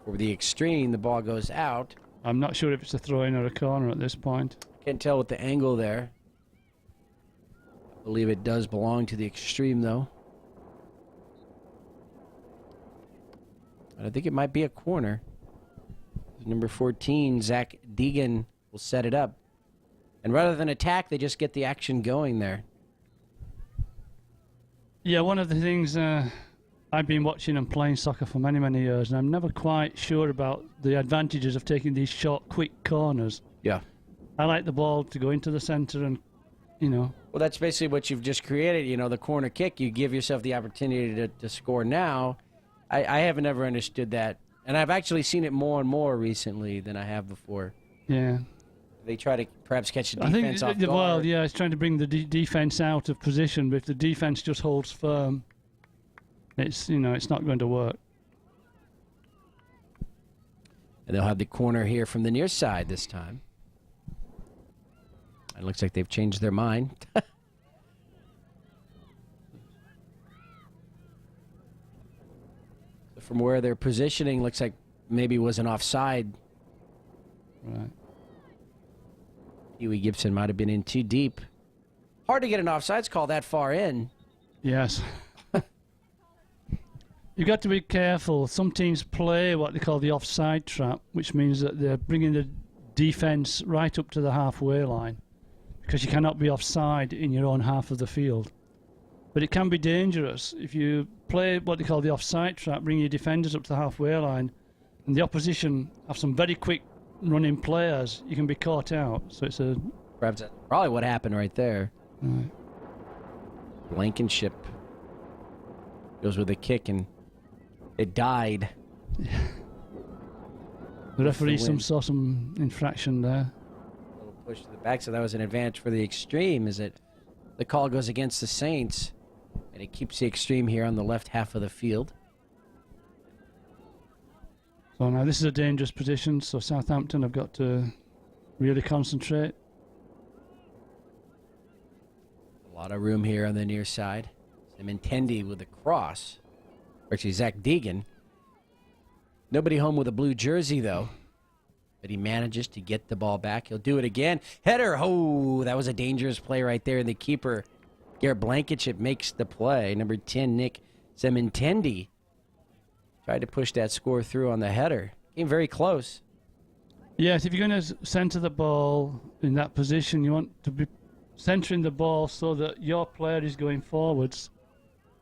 over the extreme. The ball goes out. I'm not sure if it's a throw-in or a corner at this point. Can't tell with the angle there. I believe it does belong to the extreme, though. I think it might be a corner. Number 14, Zach Deegan, will set it up. And rather than attack, they just get the action going there. Yeah, one of the things I've been watching and playing soccer for many, many years, and I'm never quite sure about the advantages of taking these short, quick corners. Yeah. I like the ball to go into the centre and, you know. Well, that's basically what you've just created, you know, the corner kick. You give yourself the opportunity to score now. I haven't ever understood that. And I've actually seen it more and more recently than I have before. Yeah. They try to perhaps catch the defense off guard. Well, yeah, it's trying to bring the defense out of position, but if the defense just holds firm, it's, you know, it's not going to work. And they'll have the corner here from the near side this time. It looks like they've changed their mind. From where they're positioning, looks like maybe was an offside. Right. Huey Gibson might have been in too deep. Hard to get an offsides call that far in. Yes. You've got to be careful. Some teams play what they call the offside trap, which means that they're bringing the defence right up to the halfway line, because you cannot be offside in your own half of the field. But it can be dangerous. If you play what they call the offside trap, bring your defenders up to the halfway line, and the opposition have some very quick running players, you can be caught out. So it's a... Perhaps that's probably what happened right there. Right. Blankenship goes with a kick, and it died. Yeah. The referee saw some infraction there. A little push to the back, so that was an advantage for the extreme, as the call goes against the Saints, and it keeps the extreme here on the left half of the field. So now this is a dangerous position, so Southampton have got to really concentrate. A lot of room here on the near side. Sementendi with a cross. Actually, Zach Deegan. Nobody home with a blue jersey, though. But he manages to get the ball back. He'll do it again. Header. Oh, that was a dangerous play right there. And the keeper, Garrett Blankenship, makes the play. Number 10, Nick Sementendi, tried to push that score through on the header. Came very close. Yes, if you're going to centre the ball in that position, you want to be centering the ball so that your player is going forwards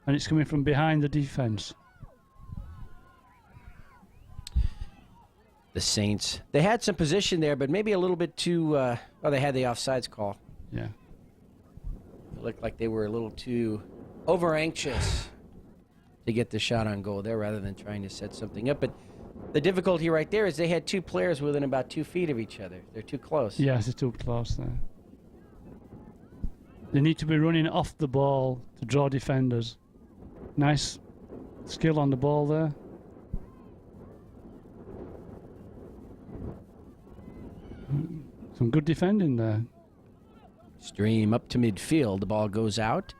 and it's coming from behind the defence. The Saints, they had some position there, but maybe a little bit too, they had the offsides call. Yeah. It looked like they were a little too over-anxious to get the shot on goal there rather than trying to set something up. But the difficulty right there is they had two players within about 2 feet of each other. They're too close. Yes, they're too close there. They need to be running off the ball to draw defenders. Nice skill on the ball there. Some good defending there. Stream up to midfield. The ball goes out.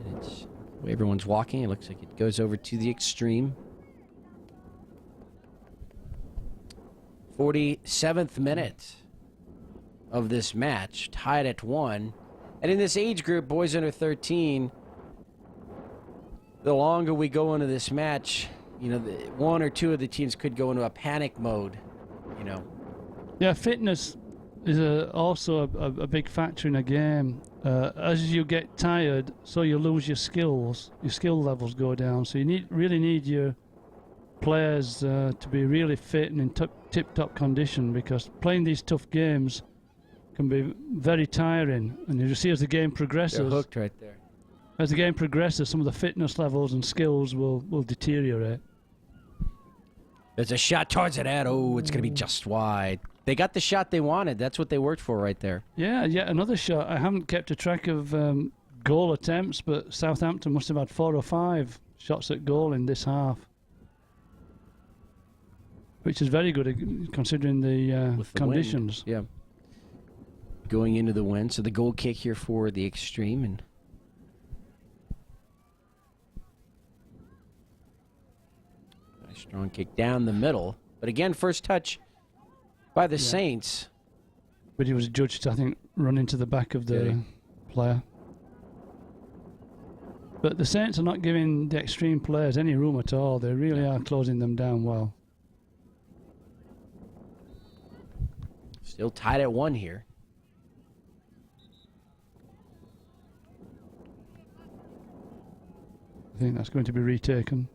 And it's the way everyone's walking. It looks like it goes over to the extreme. 47th minute of this match, tied at 1. And in this age group, boys under 13, the longer we go into this match, you know, one or two of the teams could go into a panic mode, you know. Yeah, fitness is also a big factor in a game. As you get tired, so you lose your skills. Your skill levels go down. So you really need your players to be really fit and in tip-top condition, because playing these tough games can be very tiring. And you see as the game They're progresses, hooked right there. as the game progresses, some of the fitness levels and skills will deteriorate. There's a shot towards the net. Oh, it's going to be just wide. They got the shot they wanted. That's what they worked for right there. Yeah, yet another shot. I haven't kept a track of goal attempts, but Southampton must have had 4 or 5 shots at goal in this half, which is very good considering the With the conditions. wind. Yeah. Going into the wind. So the goal kick here for the Xtreme. And nice strong kick down the middle. But again, first touch by the Saints. But he was judged, I think, run into the back of the player. But the Saints are not giving the Xtreme players any room at all. They really are closing them down well. Still tied at 1 here. I think that's going to be retaken.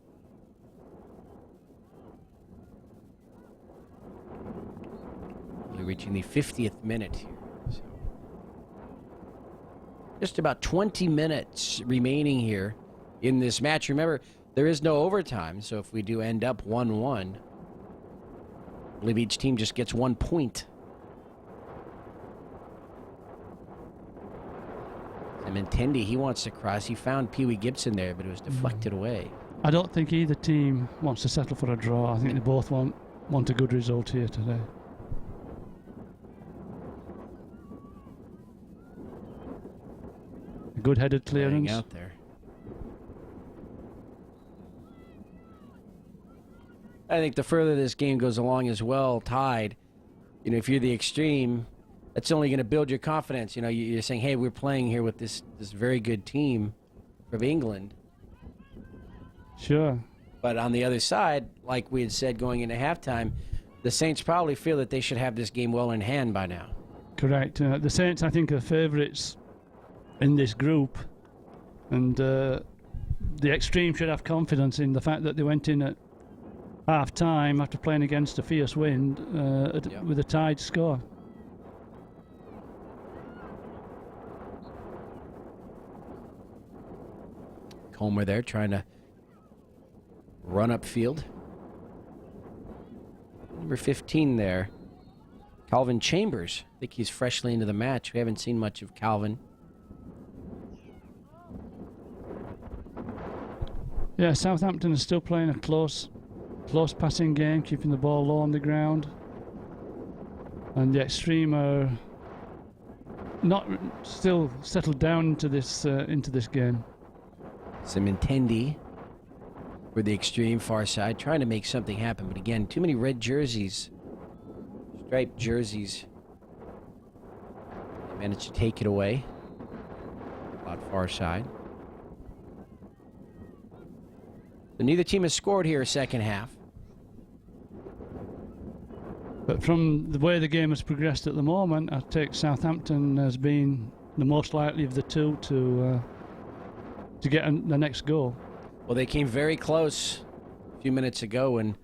We're reaching the 50th minute here. So just about 20 minutes remaining here in this match. Remember, there is no overtime, so if we do end up 1-1, I believe each team just gets 1 point. And Mintendi, he wants to cross. He found Pee Wee Gibson there, but it was deflected away. I don't think either team wants to settle for a draw. I think they both want a good result here today. A good headed clearance. Out there. I think the further this game goes along as well, tied, you know, if you're the Xtreme, that's only going to build your confidence. You know, you're saying, hey, we're playing here with this very good team from England. Sure. But on the other side, like we had said going into halftime, the Saints probably feel that they should have this game well in hand by now. Correct. The Saints, I think, are favourites in this group. And the Xtreme should have confidence in the fact that they went in at half-time after playing against a fierce wind with a tied score. Comer there trying to run upfield. Number 15 there, Calvin Chambers. I think he's freshly into the match. We haven't seen much of Calvin. Yeah, Southampton is still playing a close passing game, keeping the ball low on the ground. And the Xtreme are not still settled down into this game. Some Mintendi for the Xtreme far side, trying to make something happen. But again, too many red jerseys, striped jerseys. They managed to take it away. About far side. So neither team has scored here second half. But from the way the game has progressed at the moment, I take Southampton as being the most likely of the two to get the next goal. Well, they came very close a few minutes ago when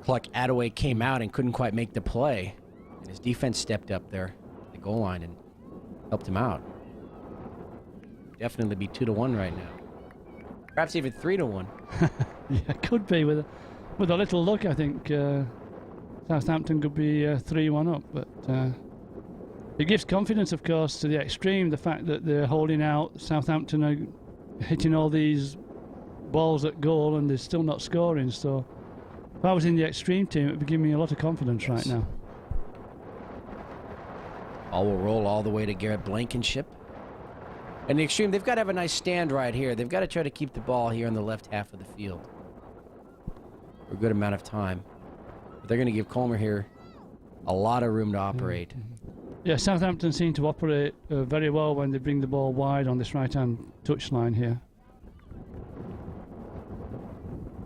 Cluck Attaway came out and couldn't quite make the play. And his defense stepped up there at the goal line and helped him out. Definitely be 2-1 right now. Perhaps even 3-1. Yeah, it could be with a little luck. I think Southampton could be 3-1 up, but it gives confidence, of course, to the Xtreme. The fact that they're holding out, Southampton are hitting all these balls at goal, and they're still not scoring. So, if I was in the Xtreme team, it would give me a lot of confidence right now. Ball will roll all the way to Garrett Blankenship. And the Xtreme, they've got to have a nice stand right here. They've got to try to keep the ball here in the left half of the field for a good amount of time. But they're going to give Comer here a lot of room to operate. Yeah, Southampton seem to operate very well when they bring the ball wide on this right-hand touchline here.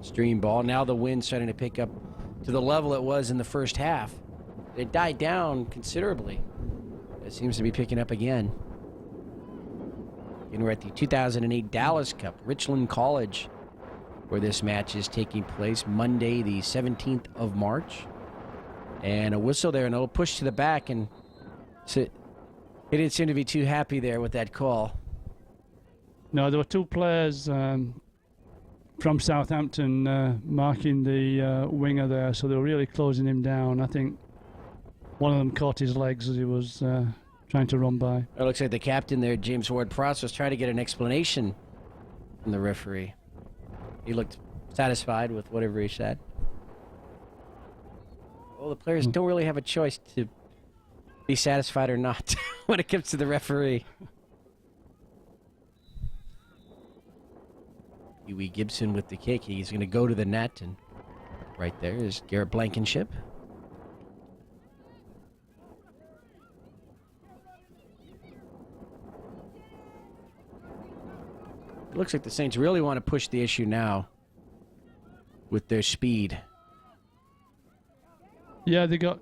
Stream ball. Now the wind's starting to pick up to the level it was in the first half. It died down considerably. It seems to be picking up again. And we're at the 2008 Dallas Cup, Richland College, where this match is taking place Monday, the 17th of March. And a whistle there, and a push to the back, and So he didn't seem to be too happy there with that call. No, there were two players from Southampton marking the winger there, so they were really closing him down. I think one of them caught his legs as he was trying to run by. It looks like the captain there, James Ward-Prowse, was trying to get an explanation from the referee. He looked satisfied with whatever he said. Well, the players don't really have a choice to be satisfied or not when it comes to the referee. Huey Gibson with the kick. He's going to go to the net, and right there is Garrett Blankenship. It looks like the Saints really want to push the issue now with their speed. Yeah, they got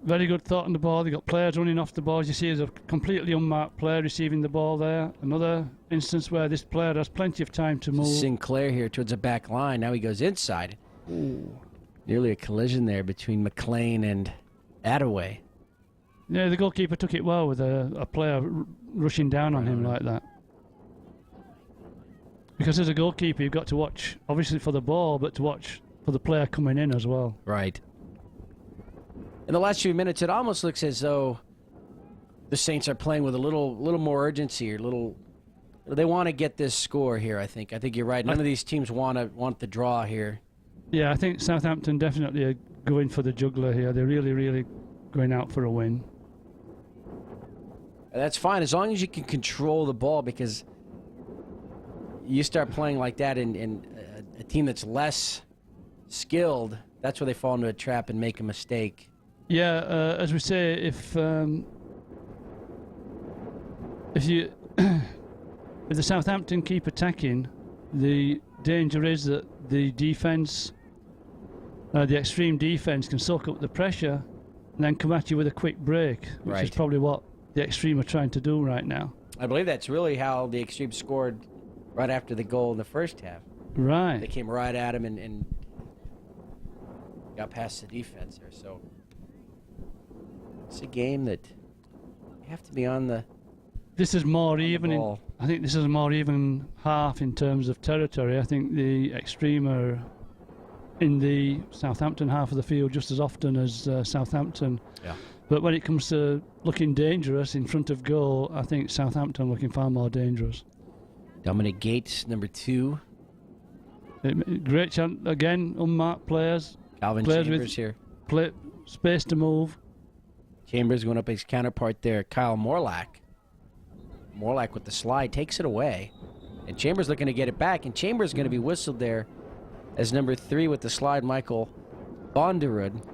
very good thought on the ball. They got players running off the ball. As you see, there's a completely unmarked player receiving the ball there. Another instance where this player has plenty of time to move. Sinclair here towards the back line. Now he goes inside. Ooh. Nearly a collision there between McLean and Attaway. Yeah, the goalkeeper took it well with a player rushing down on him like that. Because as a goalkeeper, you've got to watch, obviously, for the ball, but to watch for the player coming in as well. Right. In the last few minutes, it almost looks as though the Saints are playing with a little more urgency, or they want to get this score here. I think you're right. None of these teams want the draw here. Yeah, I think Southampton definitely are going for the juggler here. They're really going out for a win. That's fine as long as you can control the ball, because you start playing like that in a team that's less skilled, that's where they fall into a trap and make a mistake. Yeah, as we say, if you if the Southampton keep attacking, the danger is that the defence, the extreme defence, can soak up the pressure and then come at you with a quick break, which is probably what the Xtreme are trying to do right now. I believe that's really how the Xtreme scored right after the goal in the first half. Right. They came right at him and got past the defense there. So it's a game that you have to be on the. This is more even. I think this is a more even half in terms of territory. I think the Xtreme are in the Southampton half of the field just as often as Southampton. Yeah. But when it comes to looking dangerous in front of goal, I think Southampton looking far more dangerous. Dominic Gates, number 2. Great chance again. Unmarked players. Calvin Chambers here. Space to move. Chambers going up his counterpart there. Kyle Morlack. Morlack with the slide takes it away. And Chambers looking to get it back. And Chambers going to be whistled there as number 3 with the slide, Michael Bonderud.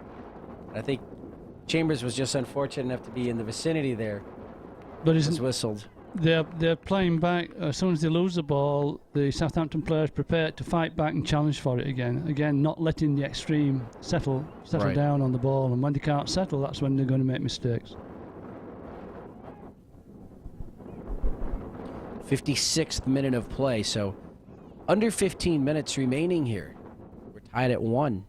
I think Chambers was just unfortunate enough to be in the vicinity there. But he's whistled. They're playing back. As soon as they lose the ball, the Southampton players prepare to fight back and challenge for it again. Again, not letting the Xtreme settle down on the ball. And when they can't settle, that's when they're going to make mistakes. 56th minute of play, so under 15 minutes remaining here. We're tied at 1.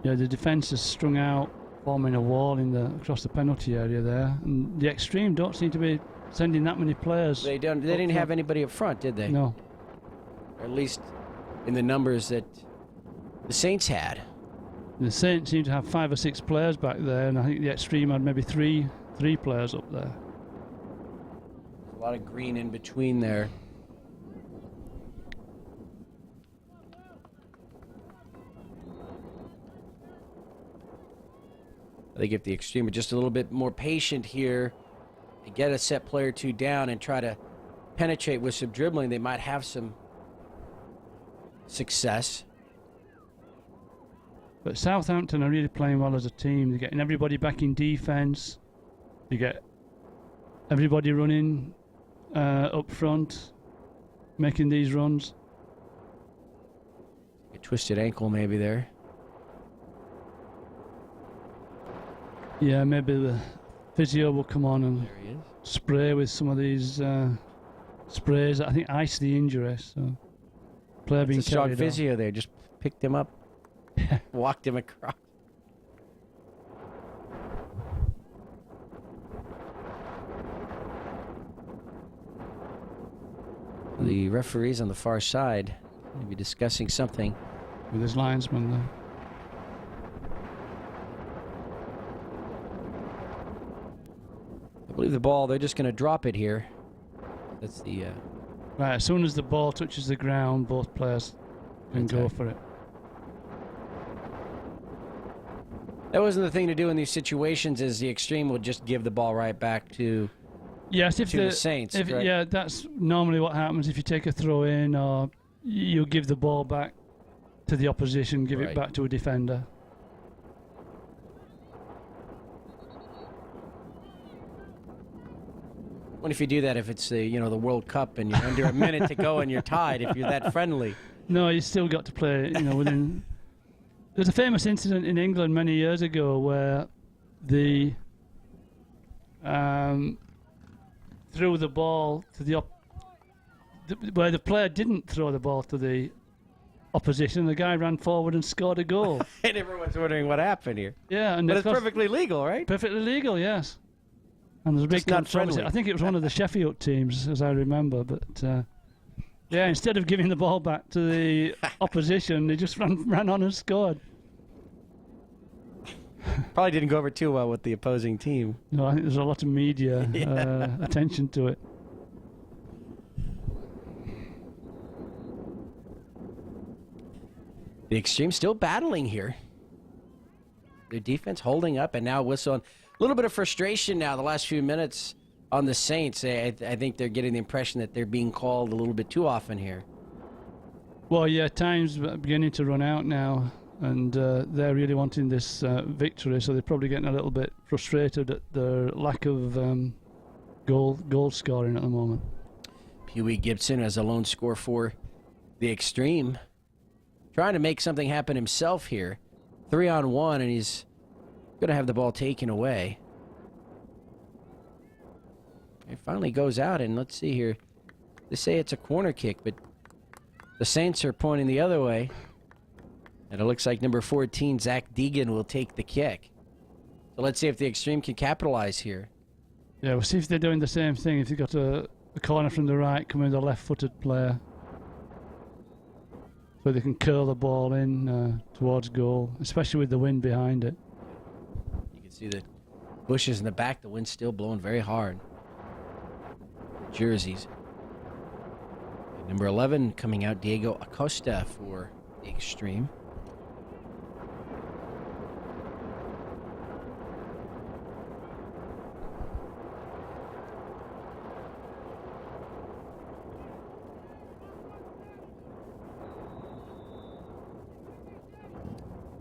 Yeah, the defence is strung out, forming a wall across the penalty area there. And the Xtreme don't seem to be sending that many players. They didn't have anybody up front, did they? No. Or at least in the numbers that the Saints had. The Saints seem to have 5 or 6 players back there, and I think the Xtreme had maybe three players up there. A lot of green in between there. I think if the Xtreme are just a little bit more patient here and get a set player 2 down and try to penetrate with some dribbling, they might have some success. But Southampton are really playing well as a team. They're getting everybody back in defence. You get everybody running up front, making these runs. A twisted ankle maybe there. Yeah, maybe the physio will come on and spray with some of these sprays that I think ice the injury. So player being It's a strong carried off. physio there. Just picked him up, walked him across. The referees on the far side may be discussing something With his linesman there. I believe the ball, they're just going to drop it here. That's the... Right, as soon as the ball touches the ground, both players can go for it. That wasn't the thing to do in these situations, is the Xtreme would just give the ball right back to... Yes, if the Saints, correct? yeah, that's normally what happens if you take a throw in, or you give the ball back to the opposition, give it back to a defender. What if you do that if it's the the World Cup and you're under a minute to go and you're tied? If you're that friendly, no, you still got to play. Within. There's a famous incident in England many years ago where the threw the ball to where the player didn't throw the ball to the opposition. The guy ran forward and scored a goal. And everyone's wondering what happened here. Yeah, but it's perfectly legal, right? Perfectly legal, yes. And there's a big controversy. I think it was one of the Sheffield teams, as I remember. But yeah, instead of giving the ball back to the opposition, they just ran on and scored. Probably didn't go over too well with the opposing team. No, I think there's a lot of media attention to it. The Xtreme still battling here. Their defense holding up, and now whistling. A little bit of frustration now the last few minutes on the Saints. I think they're getting the impression that they're being called a little bit too often here. Well, yeah, time's beginning to run out now, and they're really wanting this victory, so they're probably getting a little bit frustrated at their lack of goal scoring at the moment. Huey Gibson has a lone score for the Xtreme. Trying to make something happen himself here. 3-on-1, and he's going to have the ball taken away. It finally goes out, and let's see here. They say it's a corner kick, but the Saints are pointing the other way. And it looks like number 14, Zach Deegan, will take the kick. So let's see if the Xtreme can capitalize here. Yeah, we'll see if they're doing the same thing. If you've got a corner from the right coming with a left-footed player, so they can curl the ball in towards goal, especially with the wind behind it. You can see the bushes in the back. The wind's still blowing very hard. Jerseys. And number 11 coming out, Diego Acosta for the Xtreme.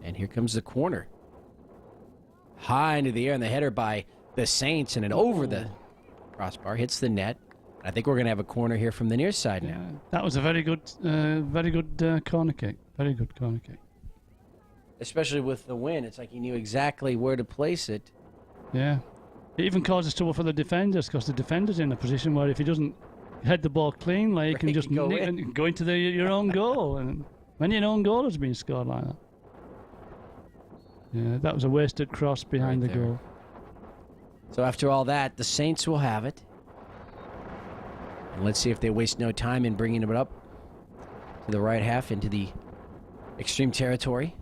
And here comes the corner. High into the air, and the header by the Saints, and over the crossbar, hits the net. I think we're going to have a corner here from the near side now. That was a very good corner kick. Very good corner kick. Especially with the wind, it's like he knew exactly where to place it. Yeah. It even causes trouble for the defenders, because the defender's in a position where if he doesn't head the ball cleanly, he can just go into your own goal. And many an own goal has been scored like that. Yeah, that was a wasted cross behind the goal. So after all that, the Saints will have it. And let's see if they waste no time in bringing it up to the right half into the Xtreme territory.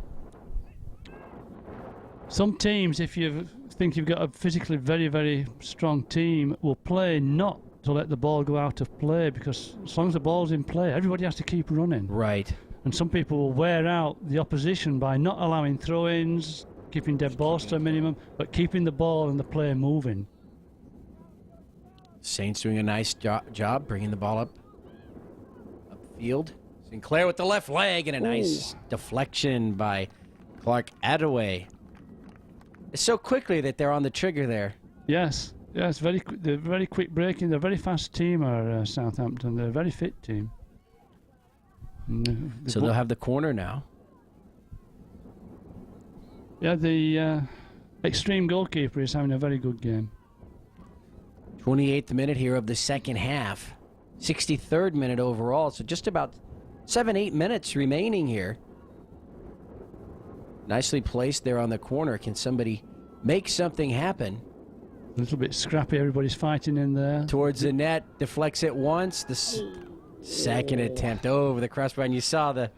Some teams, if you think you've got a physically very, very strong team, will play not to let the ball go out of play, because as long as the ball's in play, everybody has to keep running. Right. And some people will wear out the opposition by not allowing throw-ins, keeping dead balls to a minimum, but keeping the ball and the play moving. Saints doing a nice job bringing the ball upfield. Sinclair with the left leg, and a nice deflection by Clark Attaway. It's so quickly that they're on the trigger there. Yes, yes, they're very quick breaking. They're a very fast team, Southampton. They're a very fit team. So they'll have the corner now. Yeah, the Xtreme goalkeeper is having a very good game. 28th minute here of the second half. 63rd minute overall, so just about 7-8 minutes remaining here. Nicely placed there on the corner. Can somebody make something happen? A little bit scrappy. Everybody's fighting in there. Towards the net, deflects it once. The second attempt over the crossbar, and you saw the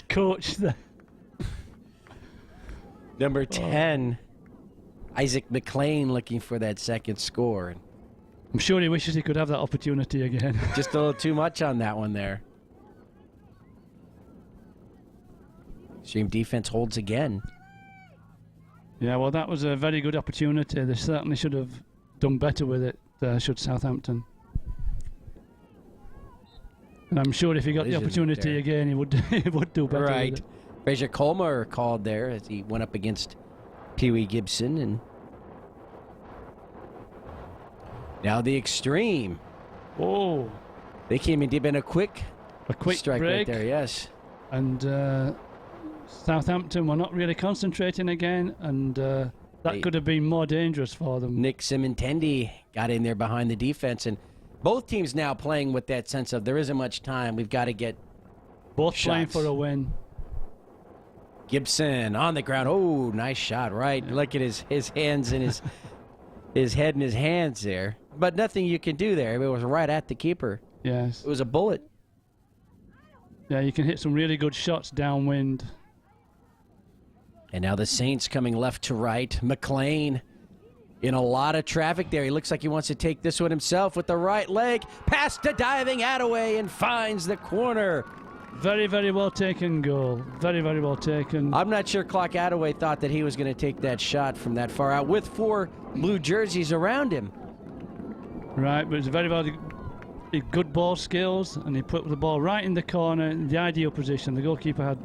coach there. Number 10, Isaac McLean, looking for that second score. I'm sure he wishes he could have that opportunity again. Just a little too much on that one there. Xtreme defense holds again. Yeah, well, that was a very good opportunity. They certainly should have done better with it, should Southampton. And I'm sure if he got the opportunity again, he would he would do better with it. Fraser Colmer called there as he went up against Pee Wee Gibson. And now the Xtreme. Oh. They came in deep in a quick strike break right there, yes. And Southampton were not really concentrating again, and that could have been more dangerous for them. Nick Simontendi got in there behind the defense, and both teams now playing with that sense of there isn't much time. We've got to get both shots. playing for a win. Gibson on the ground. Oh, nice shot, right? Yeah. Look at his hands and his head in his hands there. But nothing you can do there. It was right at the keeper. Yes. It was a bullet. Yeah, you can hit some really good shots downwind. And now the Saints coming left to right. McLean in a lot of traffic there. He looks like he wants to take this one himself with the right leg. Past the diving Attaway and finds the corner. Very, very well taken goal. Very, very well taken. I'm not sure Clark Attaway thought that he was going to take that shot from that far out with 4 blue jerseys around him. Right, but it's very, very good ball skills, and he put the ball right in the corner, in the ideal position. The goalkeeper had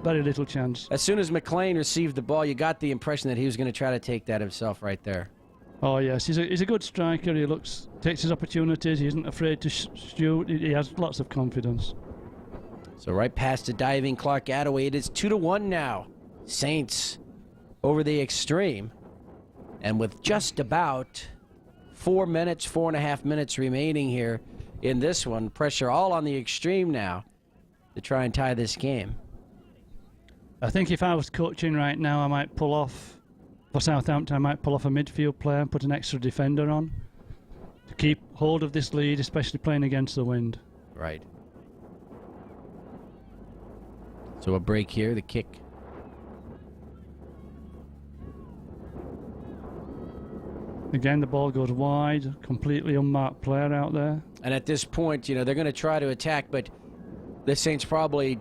very little chance. As soon as McLean received the ball, you got the impression that he was going to try to take that himself right there. Oh yes, he's a good striker. He takes his opportunities. He isn't afraid to shoot. He has lots of confidence. So right past the diving Clark Attaway. It is 2-1 now. Saints over the Xtreme. And with just about 4.5 minutes remaining here in this one, pressure all on the Xtreme now to try and tie this game. I think if I was coaching right now, I might pull off, for Southampton, I might pull off a midfield player and put an extra defender on to keep hold of this lead, especially playing against the wind. Right. So a break here, the kick. Again, the ball goes wide, completely unmarked player out there. And at this point, they're going to try to attack, but the Saints probably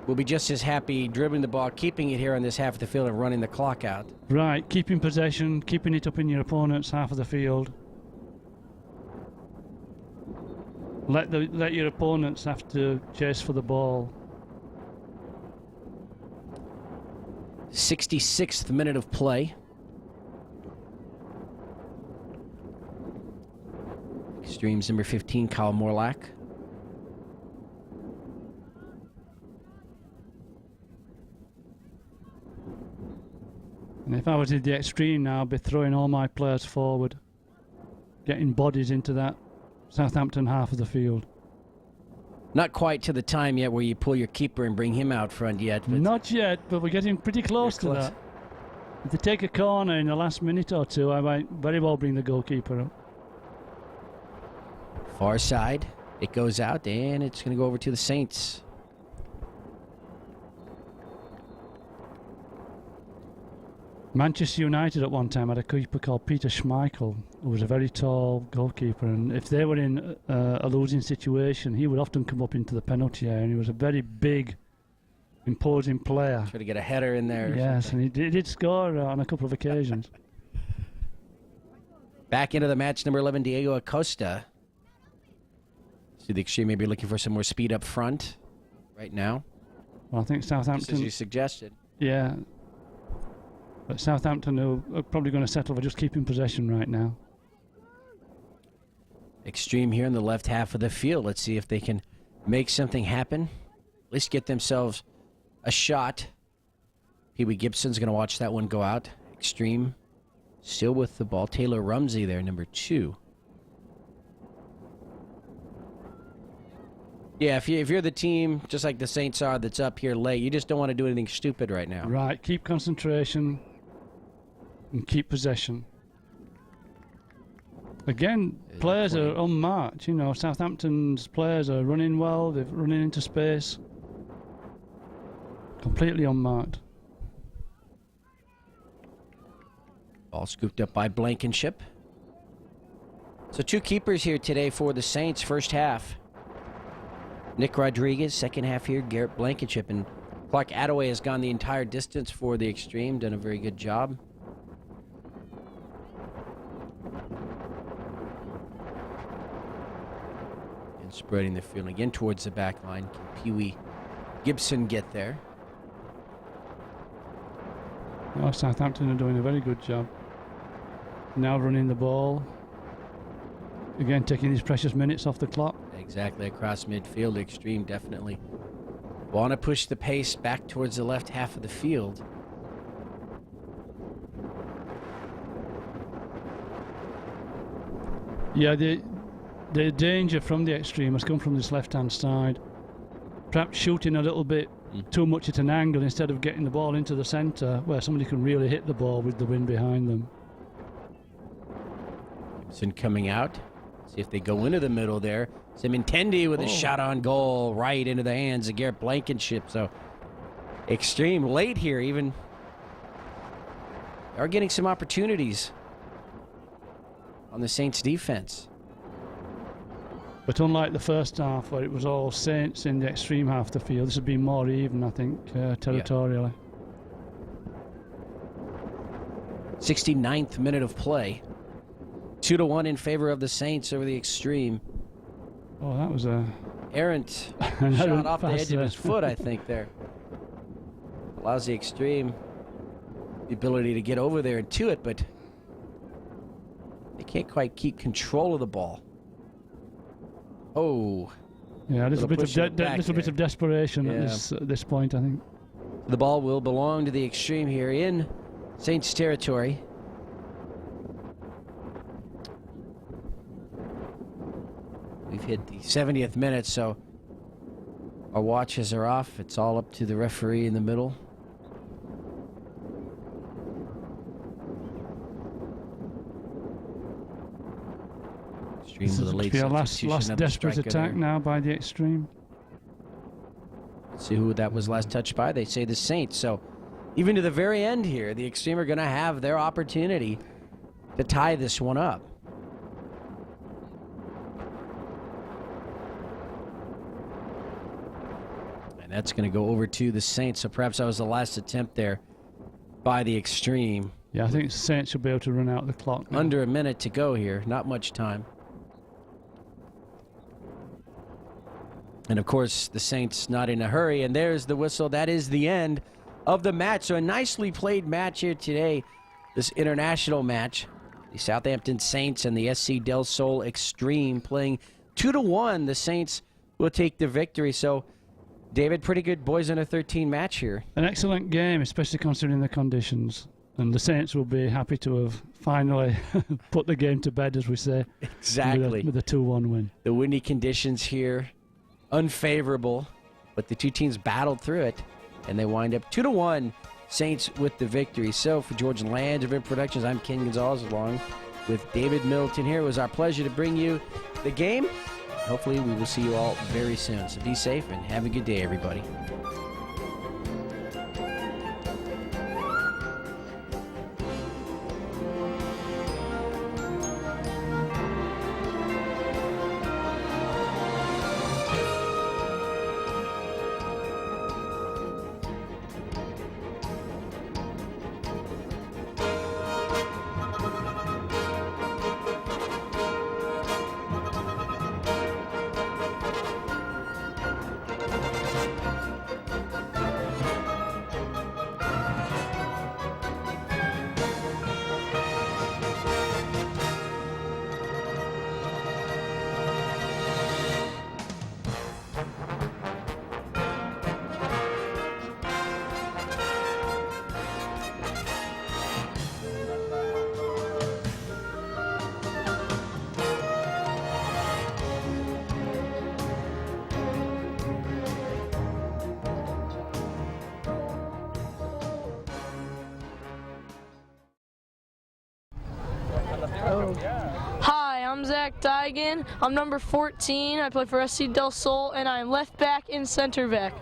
will be just as happy dribbling the ball, keeping it here on this half of the field and running the clock out. Right, keeping possession, keeping it up in your opponent's half of the field. Let your opponents have to chase for the ball. 66th minute of play. Xtreme's number 15, Kyle Morlack. And if I was in the Xtreme now, I'd be throwing all my players forward, getting bodies into that Southampton half of the field. Not quite to the time yet where you pull your keeper and bring him out front yet. But not yet, but we're getting pretty close to that. If they take a corner in the last minute or two, I might very well bring the goalkeeper up. Far side, it goes out, and it's going to go over to the Saints. Manchester United at one time had a keeper called Peter Schmeichel, who was a very tall goalkeeper, and if they were in a losing situation, he would often come up into the penalty area, and he was a very big, imposing player. Try to get a header in there. Yes, and he did score on a couple of occasions. Back into the match, number 11, Diego Acosta. So the Xtreme may be looking for some more speed up front right now. Well, I think Southampton... Just as you suggested. Yeah. But Southampton are probably going to settle for just keeping possession right now. Xtreme here in the left half of the field. Let's see if they can make something happen. At least get themselves a shot. Pee Wee Gibson's going to watch that one go out. Xtreme still with the ball. Taylor Rumsey there, number 2. Yeah, if you're the team, just like the Saints are, that's up here late, you just don't want to do anything stupid right now. Right, keep concentration and keep possession. Again, players are unmarked. You know, Southampton's players are running well. They're running into space. Completely unmarked. Ball scooped up by Blankenship. So 2 keepers here today for the Saints, first half. Nick Rodriguez, second half here, Garrett Blankenship. And Clark Attaway has gone the entire distance for the Xtreme, done a very good job. And spreading the field again towards the back line. Can Pee Wee Gibson get there? Oh, Southampton are doing a very good job. Now running the ball. Again, taking these precious minutes off the clock. Exactly, across midfield. Xtreme definitely want to push the pace back towards the left half of the field. Yeah, the danger from the Xtreme has come from this left-hand side. Perhaps shooting a little bit too much at an angle instead of getting the ball into the centre where somebody can really hit the ball with the wind behind them. Gibson coming out. See if they go into the middle there. Simintendi with a shot on goal right into the hands of Garrett Blankenship. So Xtreme late here, even are getting some opportunities on the Saints defense. But unlike the first half where it was all Saints in the Xtreme half of the field, this would be more even, I think, territorially. 69th minute of play. 2-1 in favor of the Saints over the Xtreme. Oh, that was a errant an shot errant off the pass edge of his foot, I think, there. Allows the Xtreme the ability to get over there and to it, but they can't quite keep control of the ball. Oh. Yeah, there's a bit of desperation at this point, I think. The ball will belong to the Xtreme here in Saints territory. We've hit the 70th minute, so our watches are off. It's all up to the referee in the middle. This is a last desperate attack now by the Xtreme. Let's see who that was last touched by. They say the Saints. So even to the very end here, the Xtreme are going to have their opportunity to tie this one up. And that's going to go over to the Saints. So perhaps that was the last attempt there by the Xtreme. Yeah, I think the Saints should be able to run out the clock now. Under a minute to go here. Not much time. And of course, the Saints not in a hurry. And there's the whistle. That is the end of the match. So a nicely played match here today. This international match. The Southampton Saints and the SC Del Sol Xtreme playing 2-1. The Saints will take the victory. So, David, pretty good boys under 13 match here. An excellent game, especially considering the conditions. And the Saints will be happy to have finally put the game to bed, as we say. Exactly. With a 2-1 win. The windy conditions here, unfavorable, but the two teams battled through it, and they wind up 2-1, Saints with the victory. So for George Land of Event Productions, I'm Ken Gonzalez, along with David Middleton here. It was our pleasure to bring you the game. Hopefully we will see you all very soon. So be safe and have a good day, everybody. Hi, I'm Zach Digan. I'm number 14. I play for SC Del Sol, and I'm left back and center back.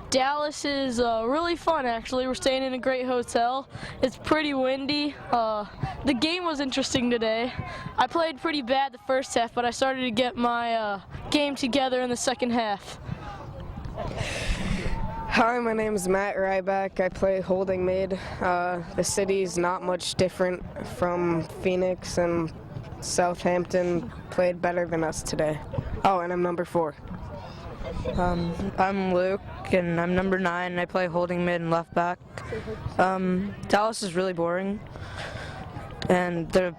Dallas is really fun, actually. We're staying in a great hotel. It's pretty windy. The game was interesting today. I played pretty bad the first half, but I started to get my game together in the second half. Hi, my name is Matt Ryback. I play holding mid. The city's not much different from Phoenix, and Southampton played better than us today. Oh, and I'm number 4. I'm Luke, and I'm number 9, and I play holding mid and left back. Dallas is really boring, and the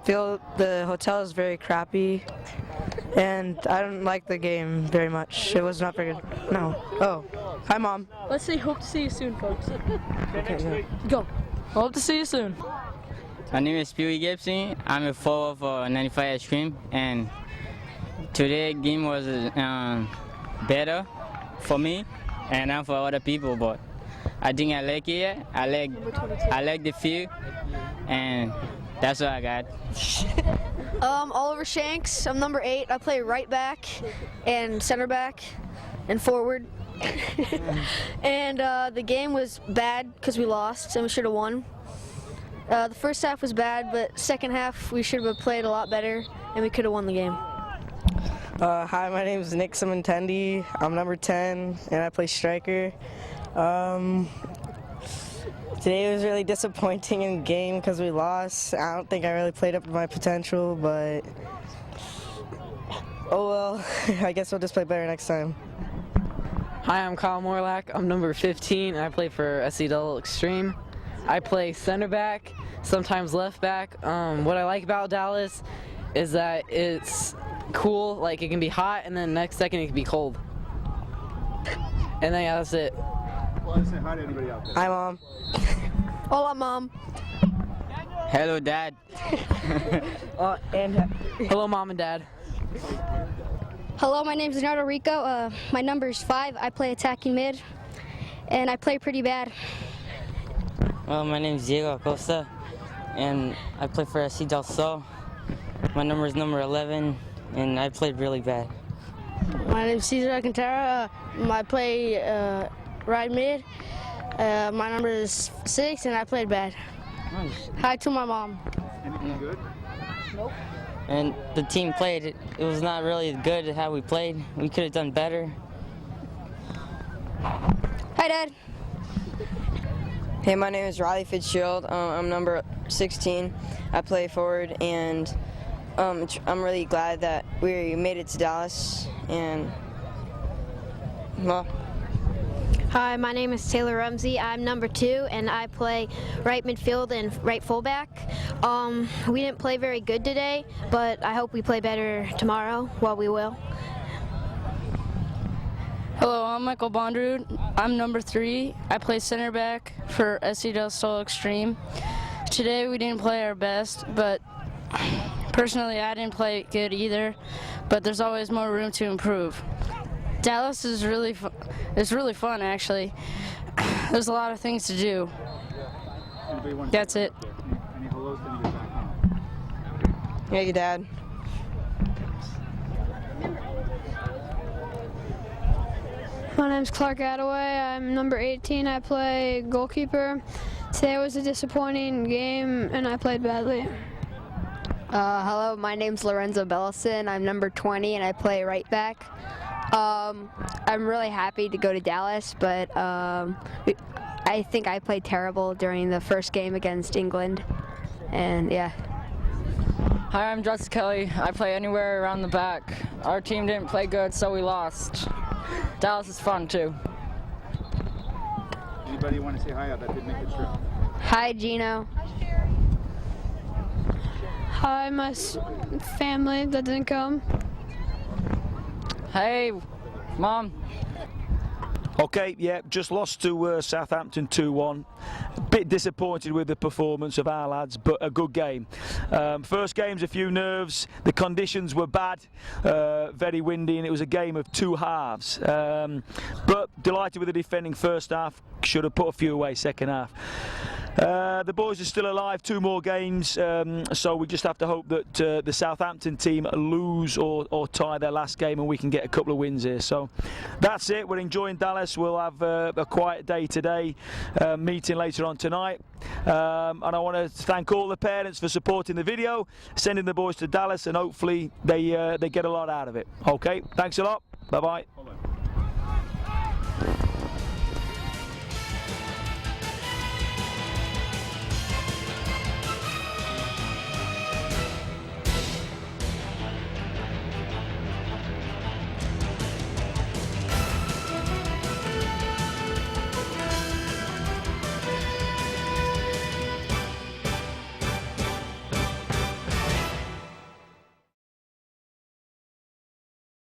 hotel is very crappy, and I don't like the game very much. It was not very good. No. Oh, hi, Mom. Let's say hope to see you soon, folks. Okay, Go. Hope to see you soon. My name is BU13. I'm a follower of 95 Xtreme, and today game was better for me and for other people, but I think I like it. I like the field, and that's what I got. Oliver Shanks. I'm number 8. I play right back and center back and forward. And the game was bad because we lost and we should have won. The first half was bad, but second half we should have played a lot better and we could have won the game. Hi, my name is Nick Simontendi. I'm number 10, and I play striker. Today was really disappointing in the game because we lost. I don't think I really played up to my potential, but oh well. I guess we'll just play better next time. Hi, I'm Kyle Morlack. I'm number 15. I play for SC Del Xtreme. I play center back, sometimes left back. What I like about Dallas is that it's cool. Like, it can be hot, and then next second it can be cold. And then, yeah, that's it. Well, say hi to anybody out there. Hi, Mom. Hola, Mom. Hello, Dad. And hello, Mom and Dad. Hello, my name is Leonardo Rico. My number is 5. I play attacking mid, and I play pretty bad. Well, my name is Diego Acosta, and I play for SC Del Sol. My number is number 11, and I played really bad. My name is Cesar Alcantara. I play right mid. My number is 6, and I played bad. Hi to my mom. Anything good? Nope. And the team played. It was not really good at how we played. We could have done better. Hi, Dad. Hey, my name is Riley Fitzgerald. I'm number 16. I play forward, and I'm really glad that we made it to Dallas. And well. Hi, my name is Taylor Rumsey. I'm number 2, and I play right midfield and right fullback. We didn't play very good today, but I hope we play better tomorrow. Well, we will. Hello, I'm Michael Bondrud. I'm number 3. I play center back for SC Del Sol Xtreme. Today we didn't play our best, but personally I didn't play good either, but there's always more room to improve. Dallas is really fun, actually. There's a lot of things to do. That's it. Any hellos to anybody back home? Hey, Dad. My name's Clark Attaway. I'm number 18. I play goalkeeper. Today was a disappointing game, and I played badly. Hello, my name's Lorenzo Bellison. I'm number 20, and I play right back. I'm really happy to go to Dallas, but I think I played terrible during the first game against England, and yeah. Hi, I'm Justin Kelly. I play anywhere around the back. Our team didn't play good, so we lost. Dallas is fun, too. Anybody want to say hi out that didn't make the trip? Hi, Gino. Hi, my family that didn't come. Hey, Mom. Okay, yeah, just lost to Southampton 2-1. A bit disappointed with the performance of our lads, but a good game. First game's a few nerves. The conditions were bad, very windy, and it was a game of 2 halves. But delighted with the defending first half. Should have put a few away second half. The boys are still alive, 2 more games, so we just have to hope that the Southampton team lose or tie their last game and we can get a couple of wins here. So that's it. We're enjoying Dallas. We'll have a quiet day today, meeting later on tonight. And I want to thank all the parents for supporting the video, sending the boys to Dallas, and hopefully they get a lot out of it. Okay, thanks a lot. Bye-bye.